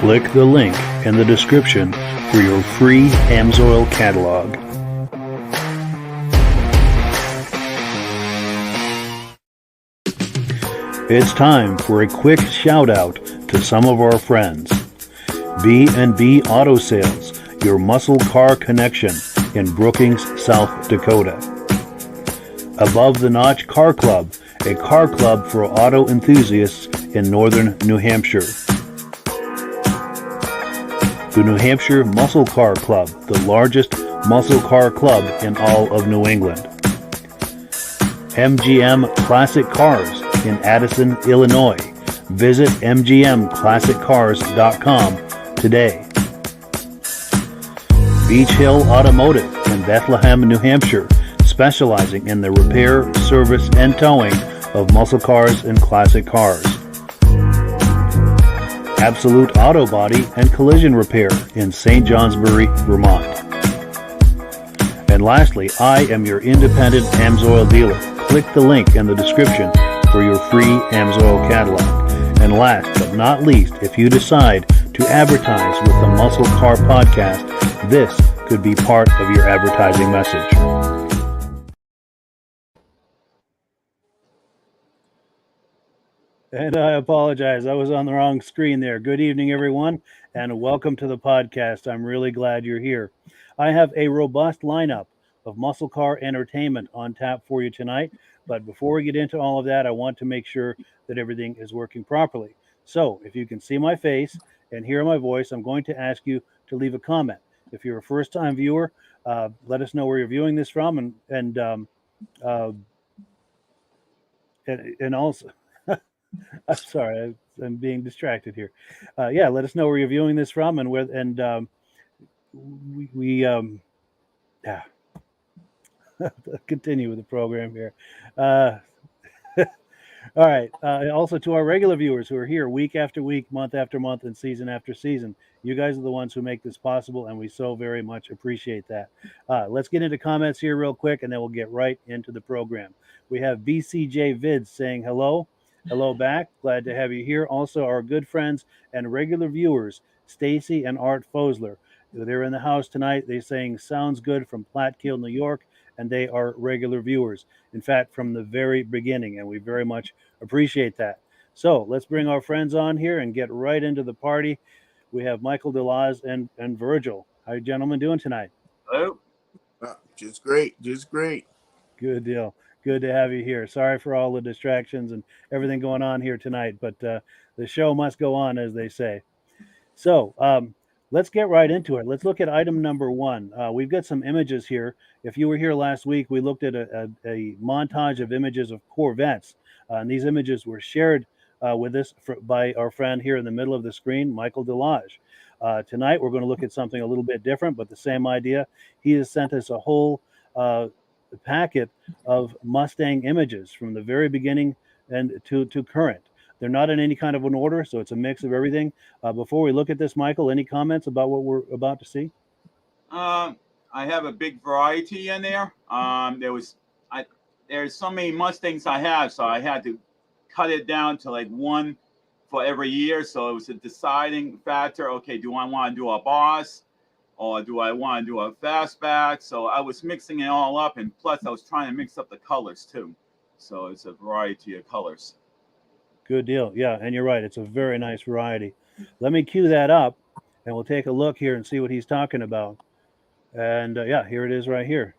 Click the link in the description for your free AMSOIL catalog. It's time for a quick shout out to some of our friends. B&B Auto Sales, your muscle car connection in Brookings, South Dakota. Above the Notch Car Club, a car club for auto enthusiasts in northern New Hampshire. The New Hampshire Muscle Car Club, the largest muscle car club in all of New England. MGM Classic Cars in Addison, Illinois. Visit mgmclassiccars.com today. Beach Hill Automotive in Bethlehem, New Hampshire, specializing in the repair, service, and towing of muscle cars and classic cars. Absolute Auto Body and Collision Repair in St. Johnsbury, Vermont. And lastly, I am your independent AMSOIL dealer. Click the link in the description for your free AMSOIL catalog. And last but not least, if you decide to advertise with the Muscle Car Podcast, this could be part of your advertising message. And I apologize, I was on the wrong screen there. Good evening, everyone, and welcome to the podcast. I'm really glad you're here. I have a robust lineup of muscle car entertainment on tap for you tonight. But before we get into all of that, I want to make sure that everything is working properly. So if you can see my face and hear my voice, I'm going to ask you to leave a comment. If you're a first-time viewer, let us know where you're viewing this from, and also, I'm sorry, I'm being distracted here. Let us know where you're viewing this from, and continue with the program here. All right. Also to our regular viewers who are here week after week, month after month, and season after season, you guys are the ones who make this possible, and we so very much appreciate that. Let's get into comments here real quick, and then we'll get right into the program. We have BCJ Vids saying hello. Hello back. Glad to have you here. Also, our good friends and regular viewers, Stacy and Art Fosler. They're in the house tonight. They're saying sounds good from Platkill, New York, and they are regular viewers. In fact, from the very beginning, and we very much appreciate that. So let's bring our friends on here and get right into the party. We have Michael DeLaz and Virgil. How are you gentlemen doing tonight? Hello. Just great. Good deal. Good to have you here. Sorry for all the distractions and everything going on here tonight, but the show must go on, as they say. So let's get right into it. Let's look at item number one. We've got some images here. If you were here last week, we looked at a montage of images of Corvettes, and these images were shared with us by our friend here in the middle of the screen, Michael DeLage. Tonight, we're going to look at something a little bit different, but the same idea. He has sent us a whole packet of Mustang images from the very beginning and to current. They're not in any kind of an order, so it's a mix of everything. Before we look at this, Michael, any comments about what we're about to see? I have a big variety in there. There's so many Mustangs I have, so I had to cut it down to like one for every year. So it was a deciding factor. Okay, do I want to do a boss, or do I want to do a fastback? So I was mixing it all up, and plus I was trying to mix up the colors too. So it's a variety of colors. Good deal. Yeah, and you're right. It's a very nice variety. Let me cue that up, and we'll take a look here and see what he's talking about. And here it is right here.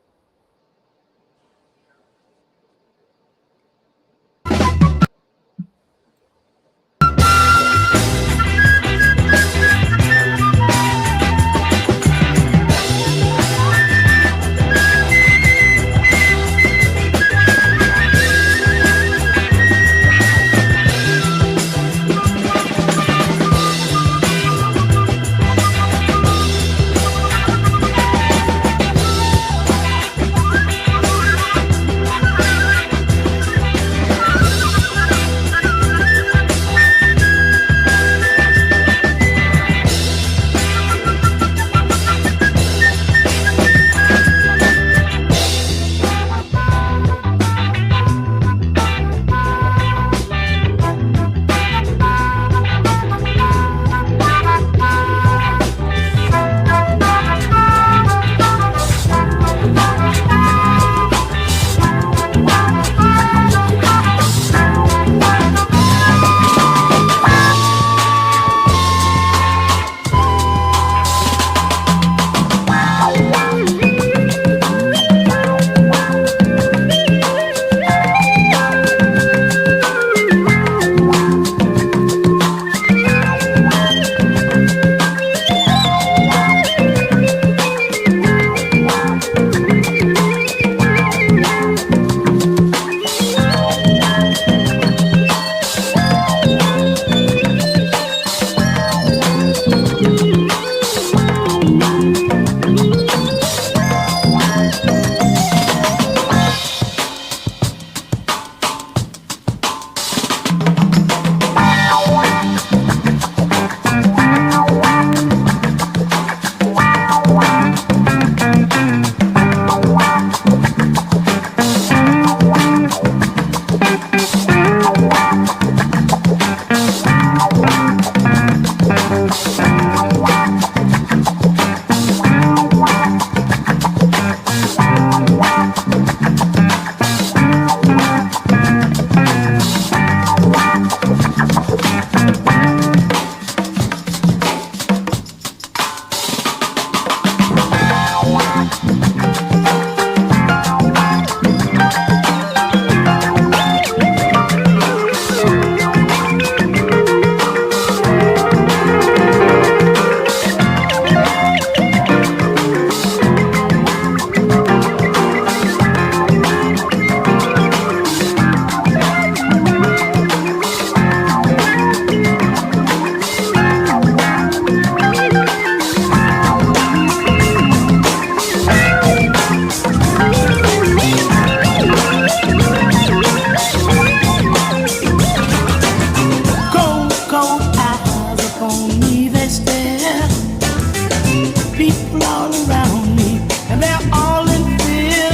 and they're all in fear.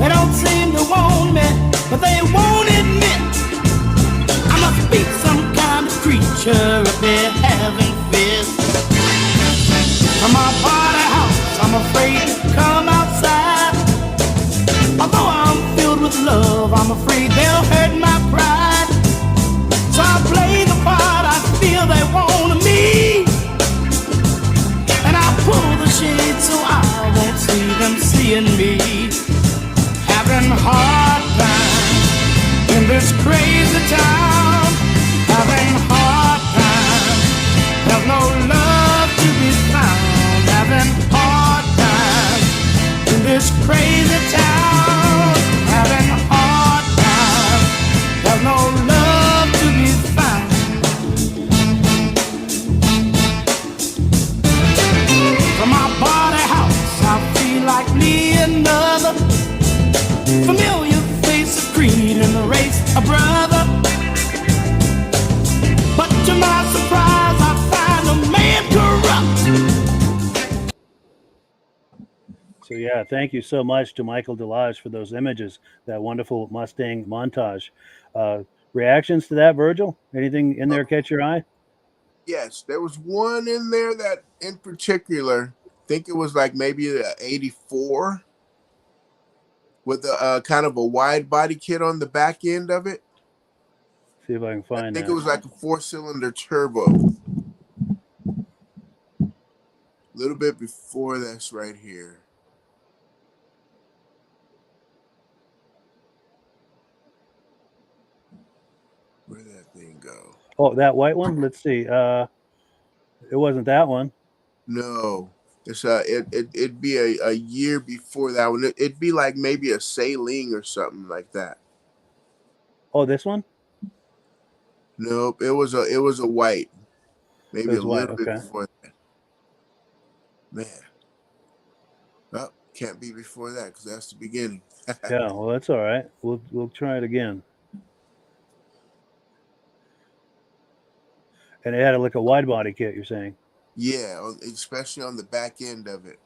They don't seem to want me, but they won't admit I must be some kind of creature if they're having fears. From my party house, I'm afraid to come outside. Although I'm filled with love, I'm afraid they'll hurt my pride. So I play the part I feel they want of me, and I pull the shade so I won't see them seeing me. Having hard times in this crazy town. Having hard times, there's no love to be found. Having hard times in this crazy town. Having hard times, there's no love to be found. From my body house, I feel like me another familiar face, a creed in the race, a brother. But to my surprise, I find a man corrupt. So yeah, thank you so much to Michael Delage for those images, that wonderful Mustang montage. Uh, Reactions to that, Virgil? Anything in there catch your eye? Yes, there was one in there that, in particular, I think it was like maybe a 84 with a kind of a wide body kit on the back end of it. See if I can I find think that. it was like a 4-cylinder turbo. A little bit before this right here. Where'd that thing go? Oh, that white one. Let's see. It wasn't that one. No. It's it'd be a year before that one. It'd be like maybe a Sailing or something like that. Oh, this one. Nope, it was a white. It Maybe a was white. little bit Okay. before that. Man. Oh, can't be before that because that's the beginning. Yeah. Well, that's all right. We'll try it again. And it had like a wide body kit. You're saying? Yeah, especially on the back end of it.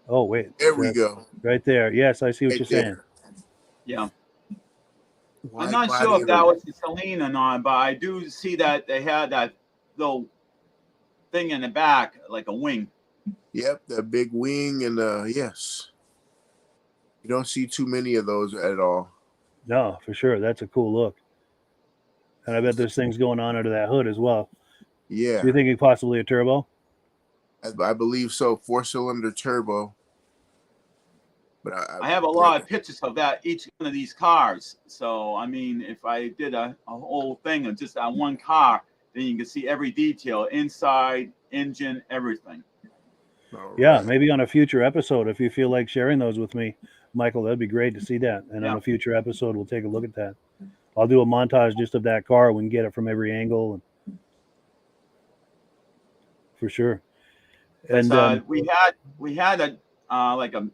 Oh wait. There we go. Right there. Yes, I see what Right you're there. saying. Yeah. I'm Wide not body sure if and that a- was the Celine or not, but I do see that they had that little thing in the back, like a wing. Yep, the big wing and yes. You don't see too many of those at all. No, for sure. That's a cool look. And I bet there's things going on under that hood as well. So Yeah, you're thinking possibly a turbo? I believe so. 4-cylinder turbo. But I have a lot of pictures of that, each one of these cars. So, I mean, if I did a whole thing of just that one car, then you can see every detail, inside, engine, everything. Yeah, maybe on a future episode, if you feel like sharing those with me, Michael, that'd be great to see that. And on a future episode, we'll take a look at that. I'll do a montage just of that car. We can get it from every angle, and for sure. And we had a like a,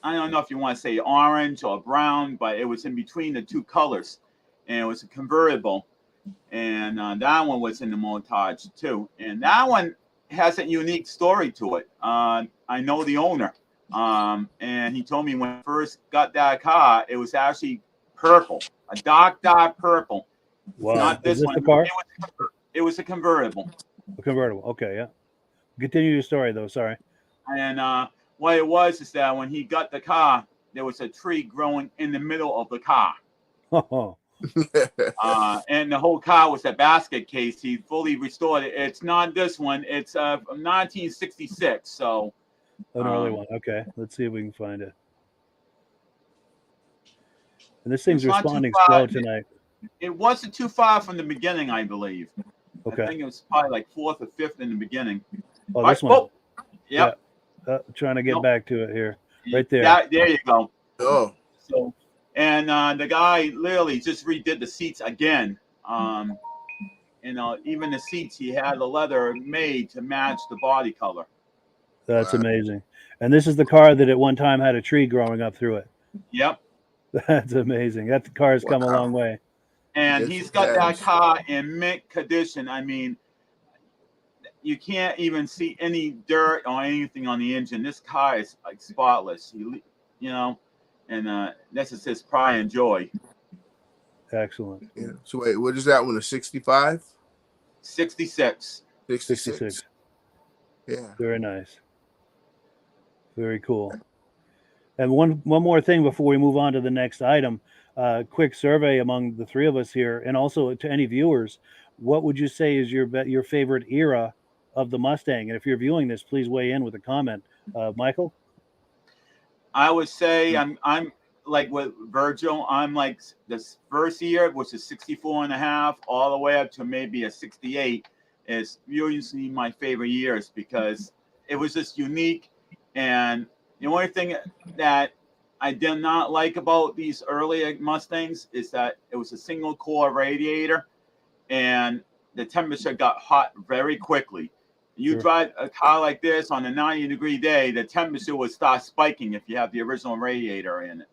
I don't know if you want to say orange or brown, but it was in between the two colors, and it was a convertible, and that one was in the montage too. And that one has a unique story to it. I know the owner, and he told me when I first got that car, it was actually purple, a dark purple. wow, Not this is this one. the car? It was a convertible. A convertible. Okay, yeah. Continue your story though. Sorry. And what it was is that when he got the car, there was a tree growing in the middle of the car. Oh, And the whole car was a basket case. He fully restored it. It's not this one. It's from 1966. So an early one. Okay, let's see if we can find it. And this thing's it's not too responding far. slow tonight. It wasn't too far from the beginning, I believe. Okay. I think it was probably like fourth or fifth in the beginning. Oh, this one. Oh, yep. Yeah. Trying to get back to it here. Right there. There you go. Oh. So, and the guy literally just redid the seats again. Even the seats, he had the leather made to match the body color. That's amazing. And this is the car that at one time had a tree growing up through it. Yep. That's amazing. That car's come a long way. And Yes, he's it got that has. car in mint condition. I mean, you can't even see any dirt or anything on the engine. This car is like spotless. You know, and this is his pride and joy. Excellent. Yeah. So wait, what is that one? A 65? 66. 66. 66. Yeah. Very nice. Very cool. And one more thing before we move on to the next item. Quick survey among the three of us here, and also to any viewers. What would you say is your favorite era of the Mustang? And if you're viewing this, please weigh in with a comment. Michael? I would say I'm like with Virgil. I'm like this first year, which is 64 and a half, all the way up to maybe a 68 is usually my favorite years because it was just unique. And the only thing that I did not like about these earlier Mustangs is that it was a single core radiator and the temperature got hot very quickly. You Sure. drive a car like this on a 90-degree day, the temperature would start spiking if you have the original radiator in it.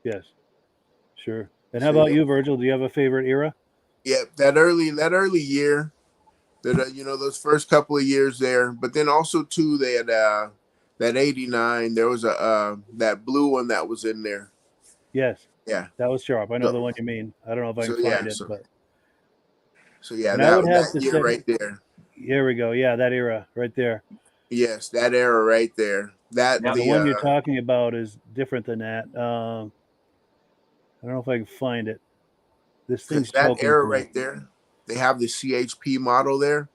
Yes. Sure. And how So about yeah, you, Virgil? Do you have a favorite era? yeah, that early year, that those first couple of years there, but then also too they had that 89. There was a that blue one that was in there. Yes. Yeah. That was sharp. I know the So, one you mean. I don't know if I can so yeah, find it, so but so yeah, and I would have that to year say, right there. here we go. Yeah, that era right there. Yes, that era right there. That Now Yep. the the one you're talking about is different than that. I don't know if I can find it. This because thing's that choking era tonight. right there, they have the CHP model there.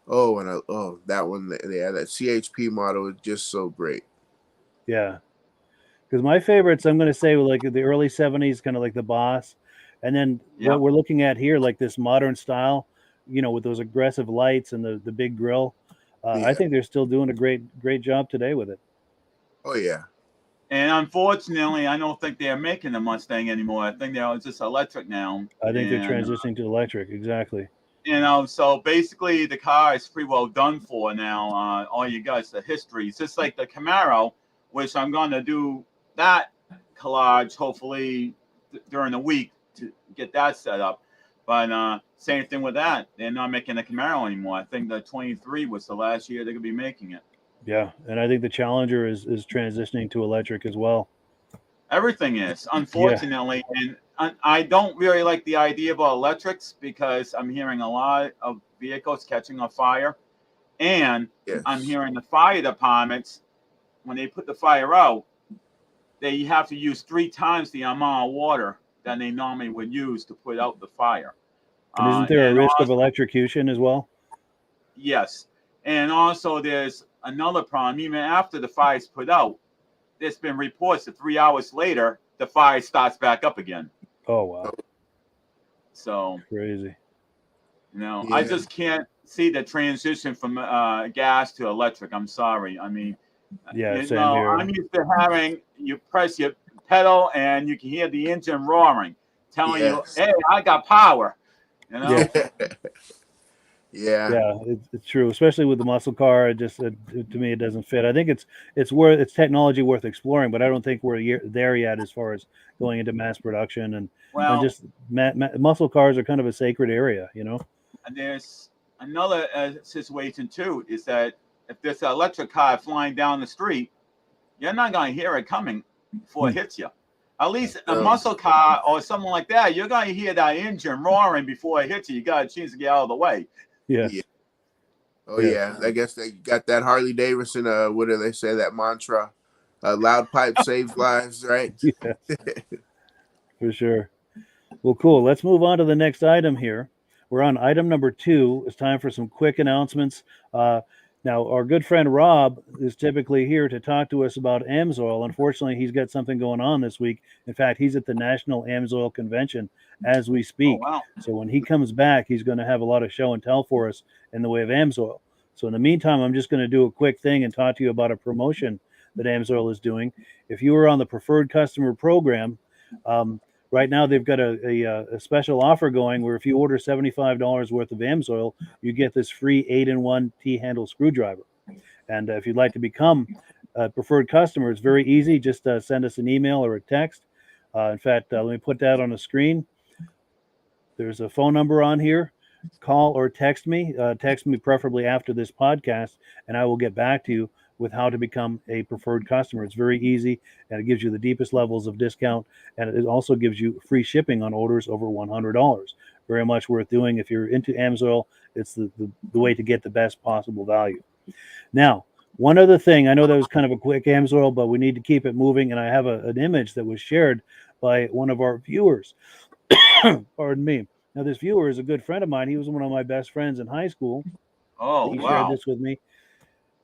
Oh, and that one, yeah, that CHP model is just so great. Yeah, because my favorites, I'm going to say, were like the early '70s, kind of like the Boss, and then what Yep. we're looking at here, like this modern style, with those aggressive lights and the big grill. I Yeah. think they're still doing a great job today with it. Oh yeah. And unfortunately, I don't think they're making the Mustang anymore. I think they're just electric now. I think they're And transitioning to electric. Exactly. so basically the car is pretty well done for now. All you got is the history. It's just like the Camaro, which I'm going to do that collage hopefully during the week to get that set up. But same thing with that. They're not making the Camaro anymore. I think the 23 was the last year they're going to be making it. Yeah, and I think the Challenger is transitioning to electric as well. Everything is, Yeah. unfortunately. And I don't really like the idea about electrics because I'm hearing a lot of vehicles catching on fire. And I'm Yes. hearing the fire departments, when they put the fire out, they have to use 3 times the amount of water than they normally would use to put out the fire. And isn't there a And risk of also, electrocution as well? yes. And also, there's another problem. Even after the fire is put out, there's been reports that 3 hours later, the fire starts back up again. Oh wow, So, crazy. I Yeah. just can't see the transition from gas to electric. I'm sorry. I mean, Yeah, same here. I'm used to having you press your pedal and you can hear the engine roaring, telling you, Yes. "Hey, I got power." You know? Yeah. Yeah. Yeah, it's true, especially with the muscle car. To me, it doesn't fit. I think it's technology worth exploring, but I don't think we're there yet as far as going into mass production and Well, just muscle cars are kind of a sacred area. there's another situation too. Is that if there's an electric car flying down the street, you're not going to hear it coming before it hits you. At least a muscle car or something like that, you're going to hear that engine roaring before it hits you. You got a chance to get out of the way. Yes. Yeah. Oh Yes. yeah. I guess they got that Harley Davidson. What do they say? That mantra, "Loud pipe saves lives." Right. Yes, for sure. Well, cool. Let's move on to the next item here. We're on item number 2. It's time for some quick announcements. Now, our good friend Rob is typically here to talk to us about AMSOIL. Unfortunately, he's got something going on this week. In fact, he's at the National AMSOIL Convention as we Oh, speak. wow. So when he comes back, he's going to have a lot of show and tell for us in the way of AMSOIL. So in the meantime, I'm just going to do a quick thing and talk to you about a promotion that AMSOIL is doing. If you were on the preferred customer program, right now they've got a special offer going where if you order $75 worth of AMSOIL, you get this free 8-in-1 T-handle screwdriver. And if you'd like to become a preferred customer, it's very easy. Just send us an email or a text. In fact, let me put that on the screen. There's a phone number on here. Call or text me. Text me preferably after this podcast, and I will get back to you with how to become a preferred customer. It's very easy, and it gives you the deepest levels of discount, and it also gives you free shipping on orders over $100. Very much worth doing. If you're into AMSOIL, it's the way to get the best possible value. Now, one other thing, I know that was kind of a quick AMSOIL, but we need to keep it moving, and I have an image that was shared by one of our viewers. Pardon me. Now, this viewer is a good friend of mine. He was one of my best friends in high school. Oh, He shared wow. this with me.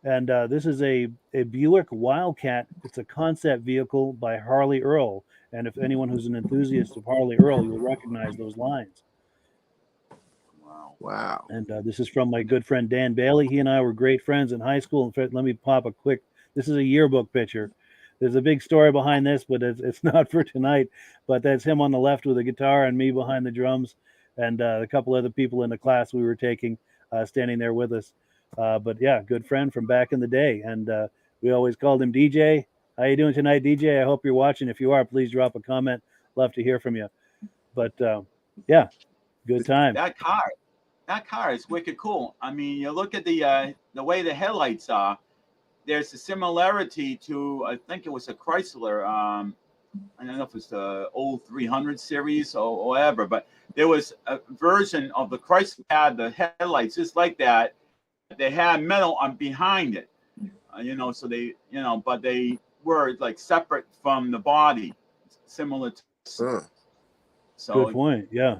And this is a Buick Wildcat. It's a concept vehicle by Harley Earl. And if anyone who's an enthusiast of Harley Earl, you'll recognize those lines. Wow. Wow. And this is from my good friend Dan Bailey. He and I were great friends in high school. In fact, let me pop a quick. This is a yearbook picture. There's a big story behind this, but it's not for tonight. But that's him on the left with a guitar and me behind the drums, and a couple other people in the class we were taking standing there with us. But yeah, good friend from back in the day, and we always called him DJ. How you doing tonight, DJ? I hope you're watching. If you are, please drop a comment. Love to hear from you. But yeah, good time. That car is wicked cool. I mean, you look at the way the headlights are. There's a similarity to, I think it was a Chrysler. I don't know if it's the old 300 series or whatever, but there was a version of the Chrysler had the headlights just like that. They had metal on behind it, so they, but they were like separate from the body, similar to. So good point. Yeah.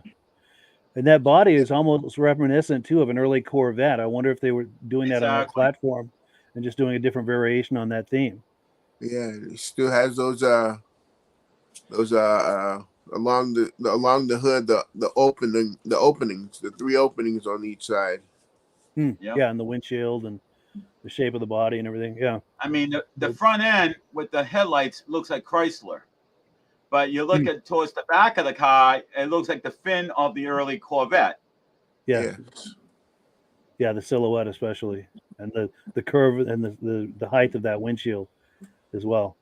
And that body is almost reminiscent too of an early Corvette. I wonder if they were doing that on that platform and just doing a different variation on that theme. Yeah, it still has those along the hood, the openings, the 3 openings on each side. Yep. Yeah, and the windshield and the shape of the body and everything. Yeah. I mean, the front end with the headlights looks like Chrysler, but you look at towards the back of the car, it looks like the fin of the early Corvette. Yeah. Yeah, the silhouette especially, and the curve and the height of that windshield as well.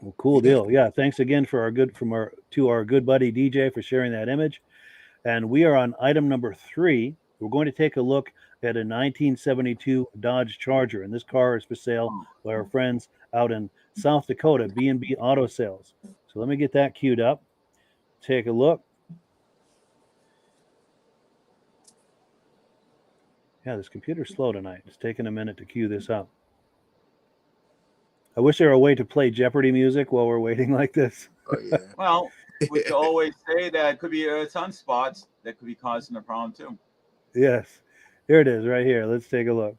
Well, cool deal. Yeah, thanks again for our good buddy DJ for sharing that image. And we are on item number 3. We're going to take a look at a 1972 Dodge Charger, and this car is for sale by our friends out in South Dakota, B&B Auto Sales. So let me get that queued up. Take a look. Yeah, this computer's slow tonight. It's taking a minute to queue this up. I wish there were a way to play Jeopardy music while we're waiting like this. Oh, yeah. Well, we could always say that it could be sunspots that could be causing a problem too. Yes. Here it is right here. Let's take a look.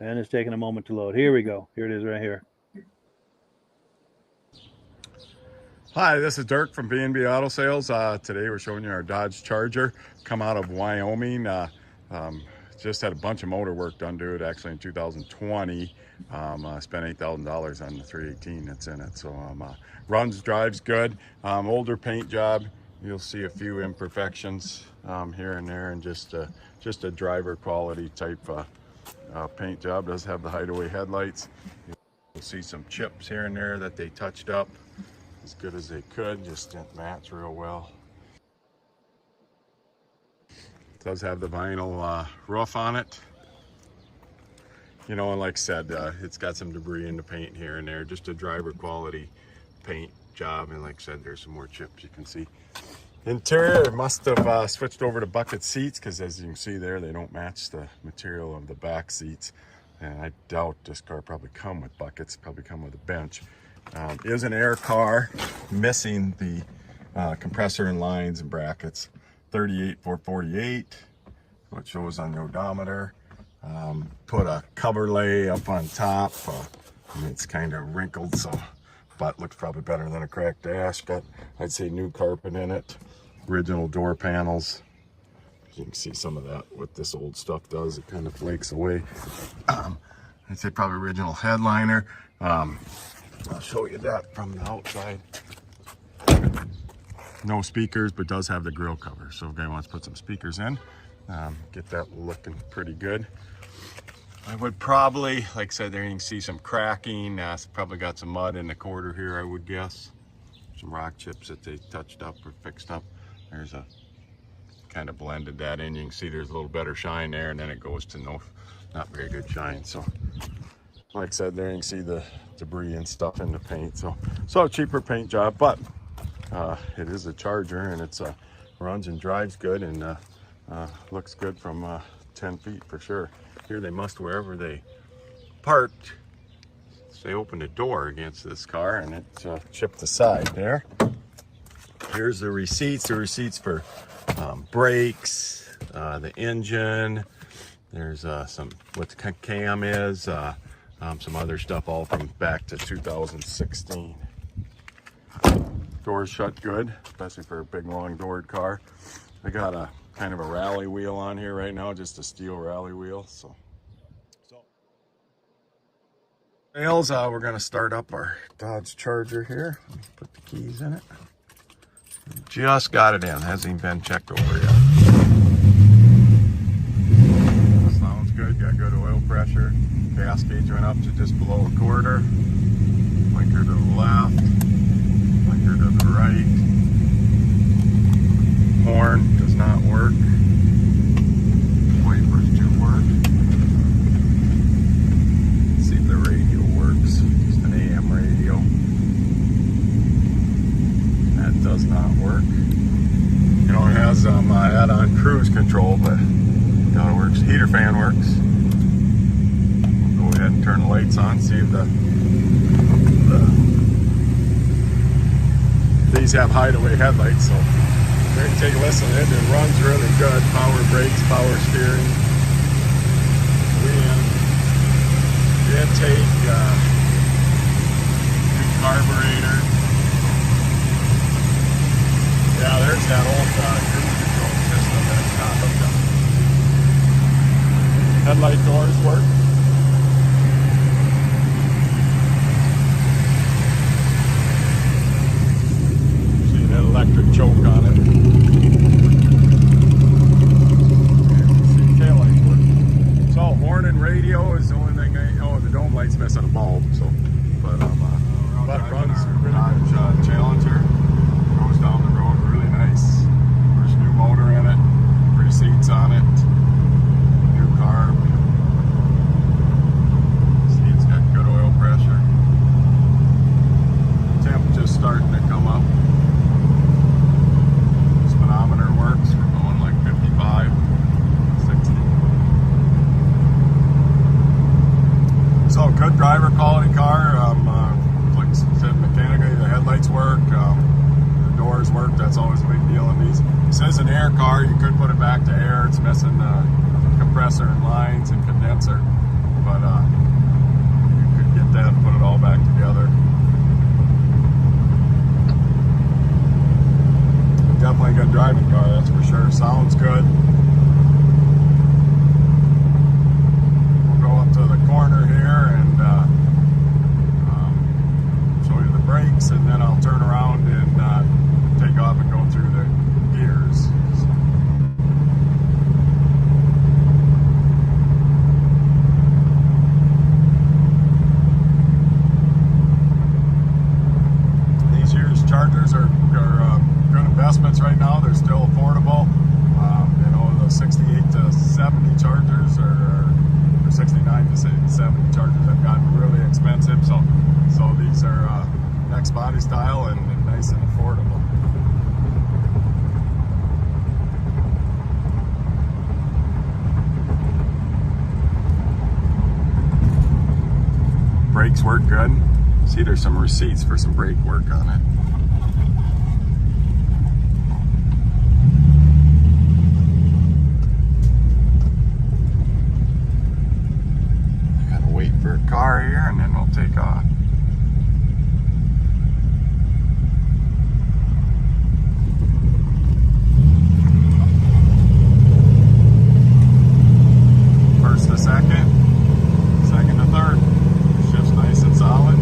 And it's taking a moment to load. Here we go. Here it is right here. Hi, this is Dirk from B&B Auto Sales. Today we're showing you our Dodge Charger, come out of Wyoming. Just had a bunch of motor work done to it actually in 2020. Spent $8,000 on the 318 that's in it. So runs, drives good. Older paint job. You'll see a few imperfections here and there, and just a driver quality type paint job. Does have the hideaway headlights. You'll see some chips here and there that they touched up as good as they could, just didn't match real well. It does have the vinyl roof on it. And like I said, it's got some debris in the paint here and there, just a driver quality paint job. And like I said, there's some more chips you can see. Interior, must have switched over to bucket seats, because as you can see there, they don't match the material of the back seats. And I doubt this car probably come with buckets, probably come with a bench. Is an air car, missing the compressor and lines and brackets. 38,448, what shows on the odometer. Put a cover lay up on top. And it's kind of wrinkled, so butt looks probably better than a cracked dash. Got, I'd say, new carpet in it. Original door panels. You can see some of that, what this old stuff does. It kind of flakes away. I'd say probably original headliner. I'll show you that from the outside. No speakers, but does have the grill cover. So if a guy wants to put some speakers in, get that looking pretty good. I would probably, like I said, there you can see some cracking. Probably got some mud in the quarter here, I would guess. Some rock chips that they touched up or fixed up. There's a kind of blended that in. You can see there's a little better shine there, and then it goes to not very good shine. So like I said, there you can see the debris and stuff in the paint. So a cheaper paint job, but it is a Charger, and it's runs and drives good, and looks good from 10 feet for sure. Here they must, wherever they parked, they opened a door against this car, and it chipped the side there. Here's the receipts for brakes, the engine. There's some what the cam is, some other stuff, all from back to 2016. Doors shut good, especially for a big long doored car. I got a kind of a rally wheel on here right now, just a steel rally wheel. So rails, we're gonna start up our Dodge Charger here. Put the keys in it. Just got it in, hasn't even been checked over yet. Sounds good, got good oil pressure. Gas gauge went up to just below a quarter. Blinker to the left, blinker to the right. Horn does not work. Wipers do work. Let's see if the radio works. Just an AM radio. That does not work. You know, it has add-on cruise control, but it works. Heater fan works. We'll go ahead and turn the lights on, see if these have hideaway headlights, so there you take a listen. It runs really good. Power brakes, power steering. The intake, new carburetor. Yeah, there's that old cruise control system that's not hooked up. Headlight doors work. See that electric choke on it. See tail lights work. So horn and radio is the only thing the dome light's missing a bulb. So, but runs really good. Challenger goes down the road really nice. There's a new motor in it, 3 seats on it, new carb. Seats got good oil pressure. Temp just starting to come up. Speedometer works. We're going like 55, 60. So good driver quality car. Like I said, mechanically the headlights work. Doors work. That's always a big deal in these. It says an air car. You could put it back to air. It's missing compressor and lines and condenser, but you could get that and put it all back together. Definitely a good driving car, that's for sure. Sounds good. We'll go up to the corner here and show you the brakes, and then I'll turn around and take off and go through the gears. These year's Chargers are good investments right now. They're still affordable. You know, the 68 to 70 Chargers or 69 to 70 Chargers have gotten really expensive. So these are next body style and nice and affordable. Brakes work good. See, there's some receipts for some brake work on it. I gotta wait for a car here and then we'll take off. First to second, second to third. Shift's nice and solid.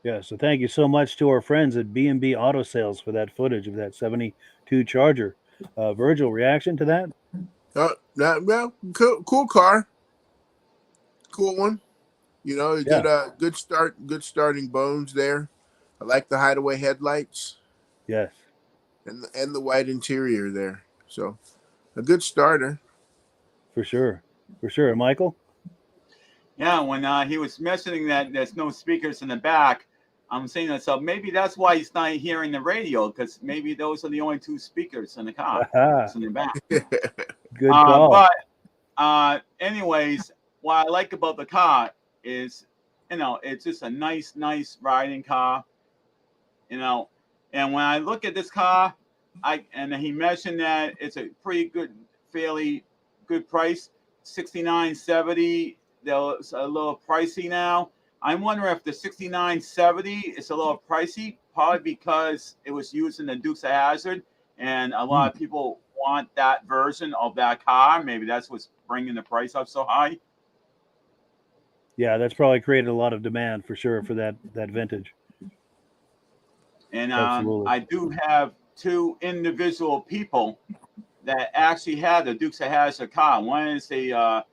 Yeah, so thank you so much to our friends at B&B Auto Sales for that footage of that 72 Charger. Virgil, reaction to that? Well, cool car, cool one. You know, Yeah, good start, good starting bones there. I like the hideaway headlights yes, and the white interior there. So a good starter. for sure. For sure. And Michael? Yeah, when he was mentioning that there's no speakers in the back, I'm saying to myself, maybe that's why he's not hearing the radio, because maybe those are the only two speakers in the car. Aha, It's in the back. good call. But anyways, what I like about the car is, it's just a nice riding car. You know, and when I look at this car, and he mentioned that it's a pretty good, fairly good price, $69.70. It's a little pricey now. I'm wondering if the $69.70 is a little pricey, probably because it was used in the Dukes of Hazzard, and a lot of people want that version of that car. Maybe that's what's bringing the price up so high. Yeah, that's probably created a lot of demand for sure for that vintage. And Absolutely. I do have two individual people that actually have the Dukes of Hazzard car. One is the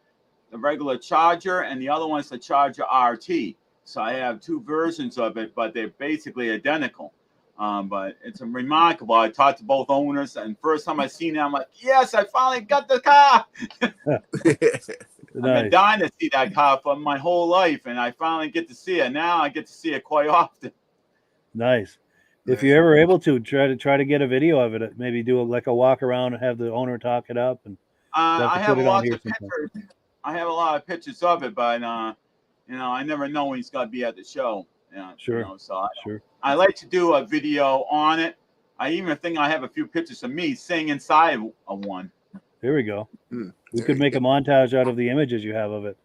regular Charger, and the other one's the Charger RT. So I have two versions of it, but they're basically identical. But it's remarkable. I talked to both owners, and first time I seen it, I'm like, yes, I finally got the car. I've been Nice. dying to see that car for my whole life, and I finally get to see it. Now I get to see it quite often. Nice. If you're ever able to try to get a video of it, maybe do like a walk around and have the owner talk it up, and we'll have I to have put it on lots here of sometime. pictures. I have a lot of pictures of it, but I never know when he's gonna be at the show. Sure. So Sure. I like to do a video on it. I even think I have a few pictures of me sitting inside of one. Here we go. We There could you make go. a montage out of the images you have of it.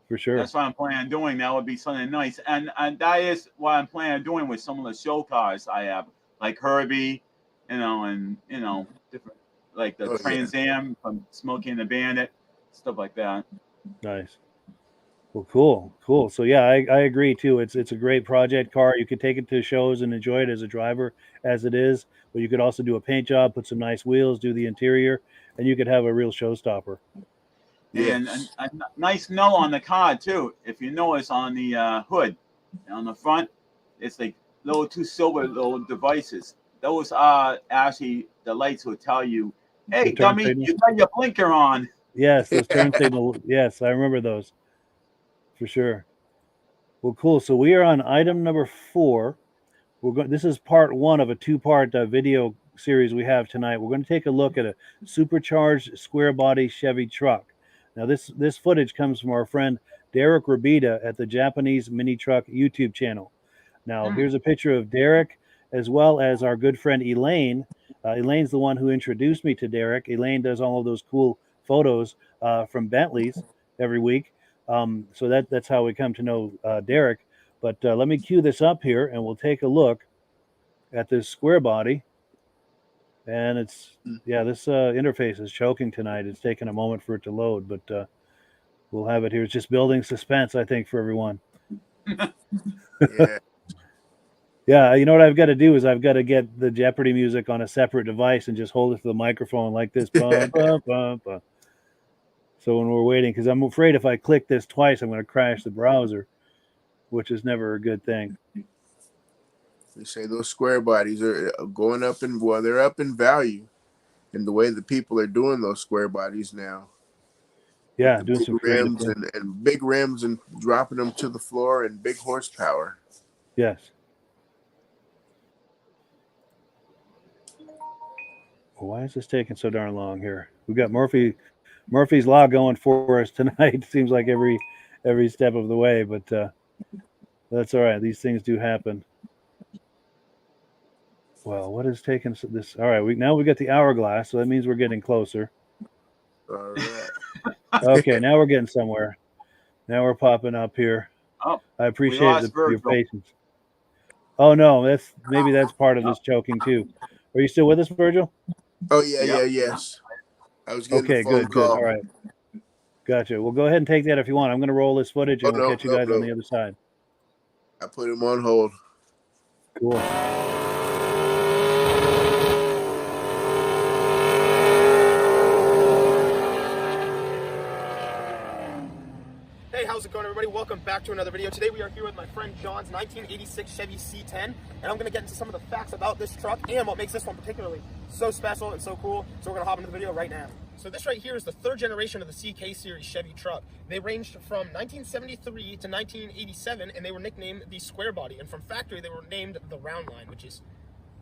For sure. That's what I'm planning on doing. That would be something nice, and that is what I'm planning on doing with some of the show cars I have, like Herbie, and different, like the Oh, yeah. Trans Am from Smokey and the Bandit, stuff like that. Nice. Well, cool. So yeah, I agree too. It's a great project car. You could take it to shows and enjoy it as a driver as it is, but you could also do a paint job, put some nice wheels, do the interior, and you could have a real showstopper. And Yes. a nice note on the car too. If you notice on the hood, on the front, it's like little two silver little devices. Those are actually the lights will tell you, "Hey, The turn dummy, signal. you got your blinker on." Yes, those turn signal. Yes, I remember those for sure. Well, cool. So we are on item number 4. This is part 1 of a 2-part video series we have tonight. We're going to take a look at a supercharged square body Chevy truck. Now, this footage comes from our friend Derek Rabida at the Japanese Minitruck YouTube channel. Now, here's a picture of Derek as well as our good friend Elaine. Elaine's the one who introduced me to Derek. Elaine does all of those cool photos from Bentleys every week. So that's how we come to know Derek. But let me cue this up here, and we'll take a look at this square body. And this interface is choking tonight. It's taking a moment for it to load, but we'll have it here. It's just building suspense, I think, for everyone. Yeah. Yeah, you know what I've got to do is I've got to get the Jeopardy music on a separate device and just hold it to the microphone like this. Bum, bum, bum, bum. So when we're waiting, because I'm afraid if I click this twice, I'm going to crash the browser, which is never a good thing. They say those square bodies are going up they're up in value in the way that people are doing those square bodies now. Yeah, The doing big some creative rims things. and big rims and dropping them to the floor and big horsepower. Yes. Well, why is this taking so darn long here? We got Murphy's Law going for us tonight. Seems like every step of the way, but that's all right. These things do happen. Well, what is taking this? All right, we got the hourglass, so that means we're getting closer. All right. Okay, now we're getting somewhere. Now we're popping up here. Oh, I we appreciate lost your Virgil. patience. Oh no, maybe that's part of this choking too. Are you still with us, Virgil? Oh yeah, Yep. yes. I was getting Okay, a phone good. call. All right, gotcha. Well, go ahead and take that if you want. I'm going to roll this footage, Oh and we'll no, catch you guys on the other side. I put him on hold. Cool. Hey, how's it going, everybody? Welcome back to another video. Today we are here with my friend John's 1986 Chevy C10, and I'm going to get into some of the facts about this truck and what makes this one particularly so special and so cool. So we're going to hop into the video right now. So this right here is the third generation of the CK series Chevy truck. They ranged from 1973 to 1987, and they were nicknamed the Square Body, and from factory they were named the Round Line, which is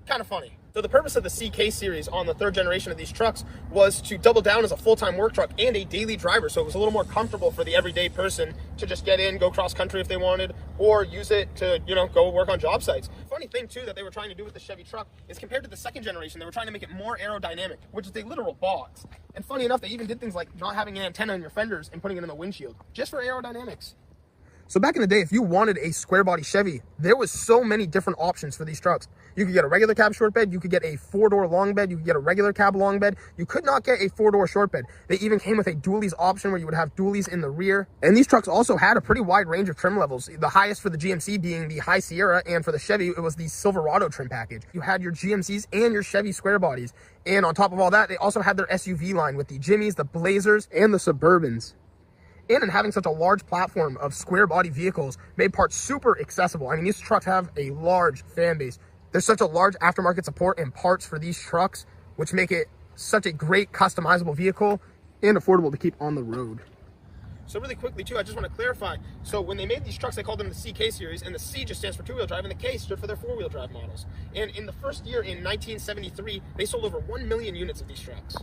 kind of funny. So the purpose of the CK series on the third generation of these trucks was to double down as a full-time work truck and a daily driver, so it was a little more comfortable for the everyday person to just get in, go cross country if they wanted, or use it to, you know, go work on job sites. Funny thing too that they were trying to do with the Chevy truck is, compared to the second generation, they were trying to make it more aerodynamic, which is a literal box. And funny enough, they even did things like not having an antenna on your fenders and putting it in the windshield, just for aerodynamics. So back in the day, if you wanted a square body Chevy, there was so many different options for these trucks. You could get a regular cab short bed, you could get a 4-door long bed, you could get a regular cab long bed. You could not get a 4-door short bed. They even came with a dualies option where you would have dualies in the rear. And these trucks also had a pretty wide range of trim levels. The highest for the GMC being the High Sierra, and for the Chevy, it was the Silverado trim package. You had your GMCs and your Chevy square bodies. And on top of all that, they also had their SUV line with the Jimmys, the Blazers, and the Suburbans. And in having such a large platform of square body vehicles made parts super accessible. I mean, these trucks have a large fan base. There's such a large aftermarket support and parts for these trucks, which make it such a great customizable vehicle and affordable to keep on the road. So really quickly too, I just want to clarify. So when they made these trucks, they called them the CK series, and the C just stands for two-wheel drive, and the K stood for their four-wheel drive models. And in the first year, in 1973, they sold over 1 million units of these trucks.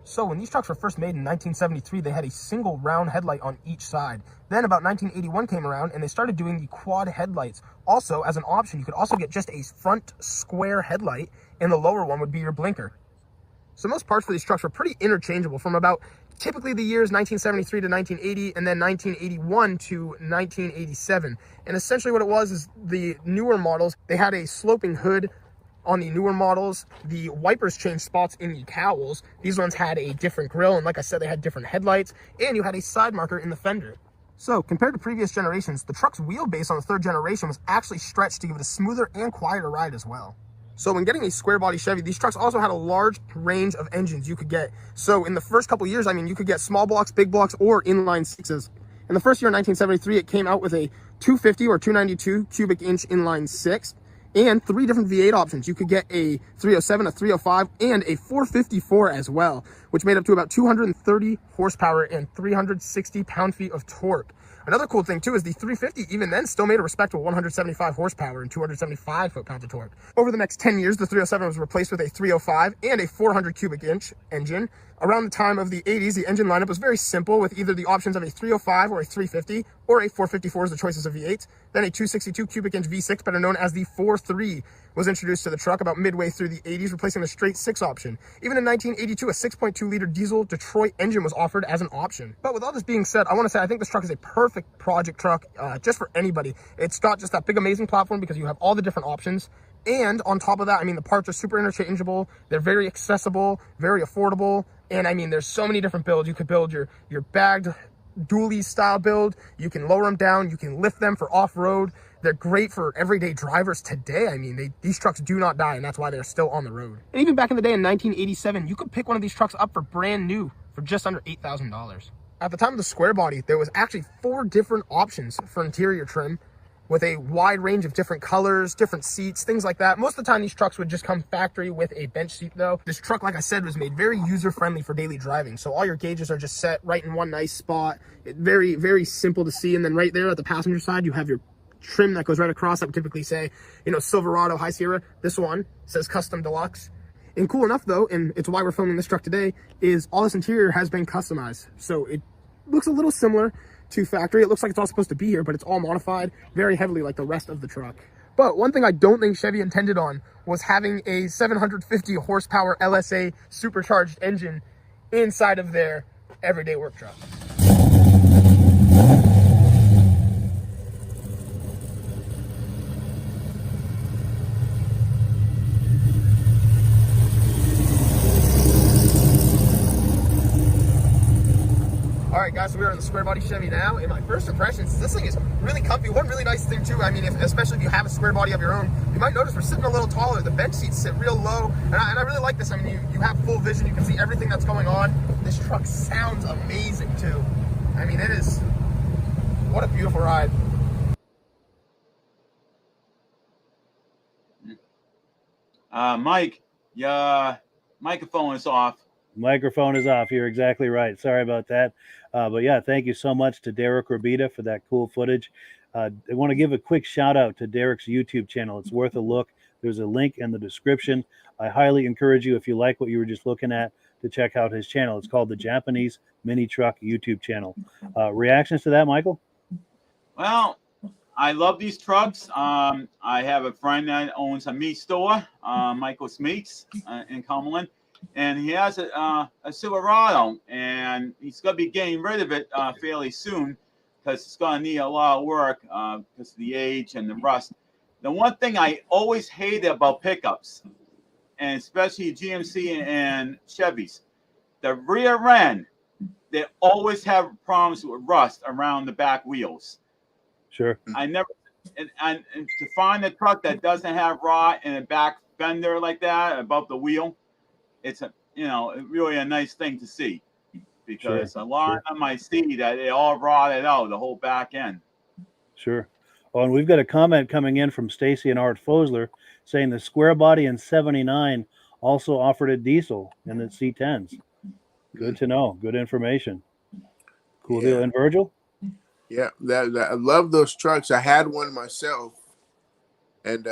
So when these trucks were first made in 1973, they had a single round headlight on each side. Then about 1981 came around and they started doing the quad headlights. Also, as an option, you could also get just a front square headlight, and the lower one would be your blinker. So most parts for these trucks were pretty interchangeable from about typically the years 1973 to 1980, and then 1981 to 1987. And essentially what it was is the newer models, they had a sloping hood. On the newer models, the wipers changed spots in the cowls. These ones had a different grille, and like I said, they had different headlights, and you had a side marker in the fender. So compared to previous generations, the truck's wheelbase on the third generation was actually stretched to give it a smoother and quieter ride as well. So when getting a square body Chevy, these trucks also had a large range of engines you could get. So in the first couple years, I mean, you could get small blocks, big blocks, or inline sixes. In the first year, in 1973, it came out with a 250 or 292 cubic inch inline six, and 3 different V8 options. You could get a 307, a 305, and a 454 as well, which made up to about 230 horsepower and 360 pound-feet of torque. Another cool thing too is the 350 even then still made a respectable 175 horsepower and 275 foot-pounds of torque. Over the next 10 years, the 307 was replaced with a 305 and a 400 cubic inch engine. Around the time of the 80s, the engine lineup was very simple, with either the options of a 305 or a 350 or a 454 as the choices of V8s. Then a 262 cubic inch V6, better known as the 4.3, was introduced to the truck about midway through the 80s, replacing the straight 6 option. Even in 1982, a 6.2 liter diesel Detroit engine was offered as an option. But with all this being said, I want to say I think this truck is a perfect project truck just for anybody. It's got just that big amazing platform because you have all the different options. And on top of that, I mean, the parts are super interchangeable. They're very accessible, very affordable. And I mean, there's so many different builds. You could build your bagged dually style build. You can lower them down. You can lift them for off-road. They're great for everyday drivers today. I mean, these trucks do not die, and that's why they're still on the road. And even back in the day in 1987, you could pick one of these trucks up for brand new for just under $8,000. At the time of the square body, there was actually 4 different options for interior trim, with a wide range of different colors, different seats, things like that. Most of the time, these trucks would just come factory with a bench seat though. This truck, like I said, was made very user-friendly for daily driving. So all your gauges are just set right in one nice spot. Very, very simple to see. And then right there at the passenger side, you have your trim that goes right across. That would typically say, you know, Silverado, High Sierra. This one says Custom Deluxe. And cool enough though, and it's why we're filming this truck today, is all this interior has been customized. So it looks a little similar to factory. It looks like it's all supposed to be here, but it's all modified very heavily like the rest of the truck. But one thing I don't think Chevy intended on was having a 750 horsepower LSA supercharged engine inside of their everyday work truck. All right, guys, so we are in the square body Chevy now, and my first impressions, this thing is really comfy. One really nice thing too, I mean, especially if you have a square body of your own, you might notice we're sitting a little taller. The bench seats sit real low, and I really like this. I mean, you have full vision, you can see everything that's going on. This truck sounds amazing too. I mean, it is, what a beautiful ride. Mike, your microphone is off. Microphone is off. You're exactly right. Sorry about that. But yeah, thank you so much to Derek Rabita for that cool footage. I want to give a quick shout out to Derek's YouTube channel. It's worth a look. There's a link in the description. I highly encourage you, if you like what you were just looking at, to check out his channel. It's called the Japanese Minitruck YouTube channel. Reactions to that, Michael? Well, I love these trucks. I have a friend that owns a meat store, Michael's Meats in Cumberland, and he has a Silverado, and he's going to be getting rid of it fairly soon because it's going to need a lot of work because of the age and the rust. The one thing I always hated about pickups, and especially GMC and Chevys, the rear end, they always have problems with rust around the back wheels. Sure. I never, and to find a truck that doesn't have rot in a back fender like that above the wheel, it's really a nice thing to see, because a lot of them I see that they all rotted out the whole back end. Sure. Oh, and we've got a comment coming in from Stacy and Art Fosler saying the square body in 79 also offered a diesel in the C10s. Good to know. Good information. Cool deal. And Virgil? Yeah, I love those trucks. I had one myself, and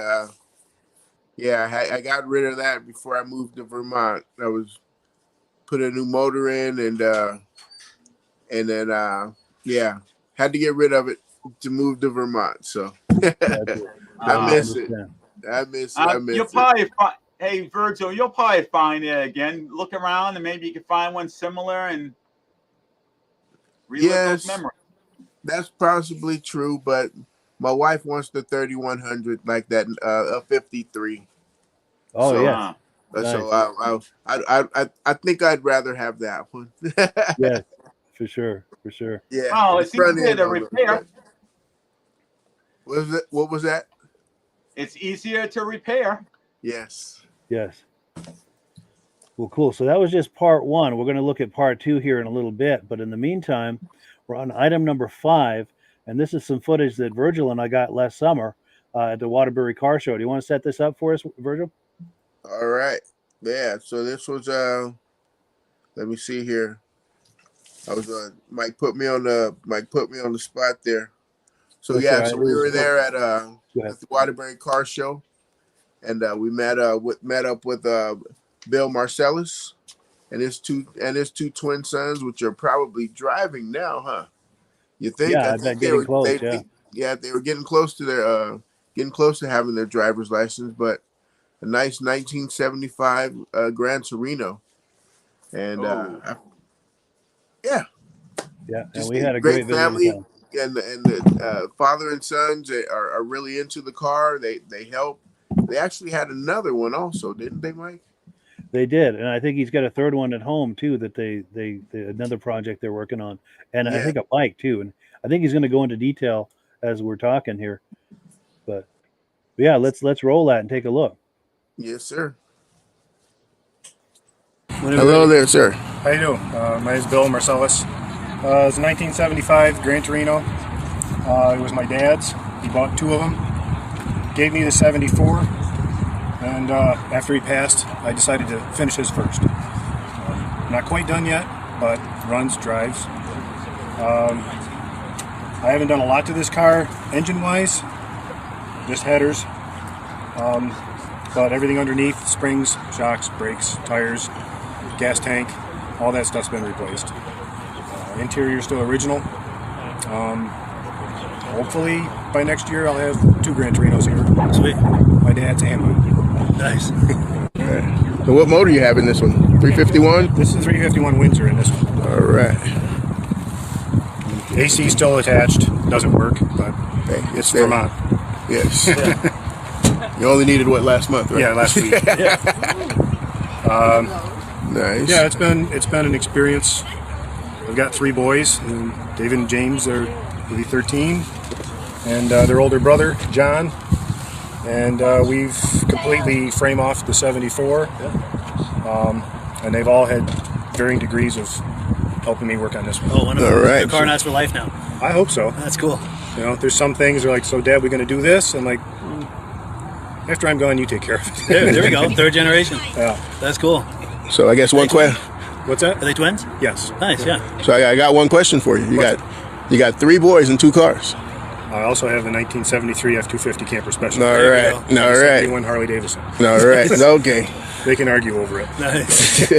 yeah, I got rid of that before I moved to Vermont. I was put a new motor in, and then yeah, had to get rid of it to move to Vermont. So I miss it. I miss you'll it. probably hey Virgil, you'll probably find it again. Look around, and maybe you can find one similar and relive those memories. That's possibly true, but my wife wants the 3100 like that, a 53. Oh, so, yeah. So I think I'd rather have that one. Yes, for sure, for sure. Yeah. Oh, it's easier to repair. What was that? It's easier to repair. Yes. Yes. Well, cool. So that was just part one. We're going to look at part two here in a little bit, but in the meantime, we're on item number 5, and this is some footage that Virgil and I got last summer at the Waterbury Car Show. Do you want to set this up for us, Virgil? All right. Yeah. So this was let me see here. I was Mike put me on the spot there. So That's yeah, right. so we were there at the Waterbury Car Show, and we met up with Bill Marcellus and his two twin sons, which are probably driving now, huh? You think? Yeah, I bet getting close. They were getting close to having their driver's license, but a nice 1975 Grand Torino, and yeah, and we had a great family, and the father and sons are really into the car. They help. They actually had another one also, didn't they, Mike? They did, and I think he's got a third one at home too. That they another project they're working on, and I think a bike too. And I think he's going to go into detail as we're talking here. But yeah, let's roll that and take a look. Yes, sir. Hello there, sir. How you doing? My name is Bill Marcellus. It's a 1975 Gran Torino. It was my dad's. He bought 2 of them. Gave me the 74. And after he passed, I decided to finish his first. Not quite done yet, but runs, drives. I haven't done a lot to this car engine-wise, just headers. But everything underneath, springs, shocks, brakes, tires, gas tank, all that stuff's been replaced. Interior still original. Hopefully by next year I'll have 2 Gran Torinos here. Sweet. My dad's and mine. Nice. So what motor you have in this one? 351? This is a 351 Windsor in this one. All right. AC still attached. Doesn't work, but it's Vermont. Yes. You only needed what, last month, right? Yeah, last week. Nice. Yeah, it's been an experience. I've got 3 boys, and David and James, they're maybe 13, and their older brother, John. And we've completely frame off the 74, and they've all had varying degrees of helping me work on this one. Oh, wonderful. All right. Your car nuts for life now. I hope so. That's cool. You know, there's some things they're like, so Dad, we're going to do this? I'm like, after I'm gone, you take care of it. There we go. 3rd generation. Yeah. That's cool. So I guess one question. What's that? Are they twins? Yes. Nice, yeah. So I got one question for you. You got 3 boys and 2 cars. I also have the 1973 F-250 Camper Special. All right. All right. 71 Harley Davidson. All right. Okay. They can argue over it. Nice.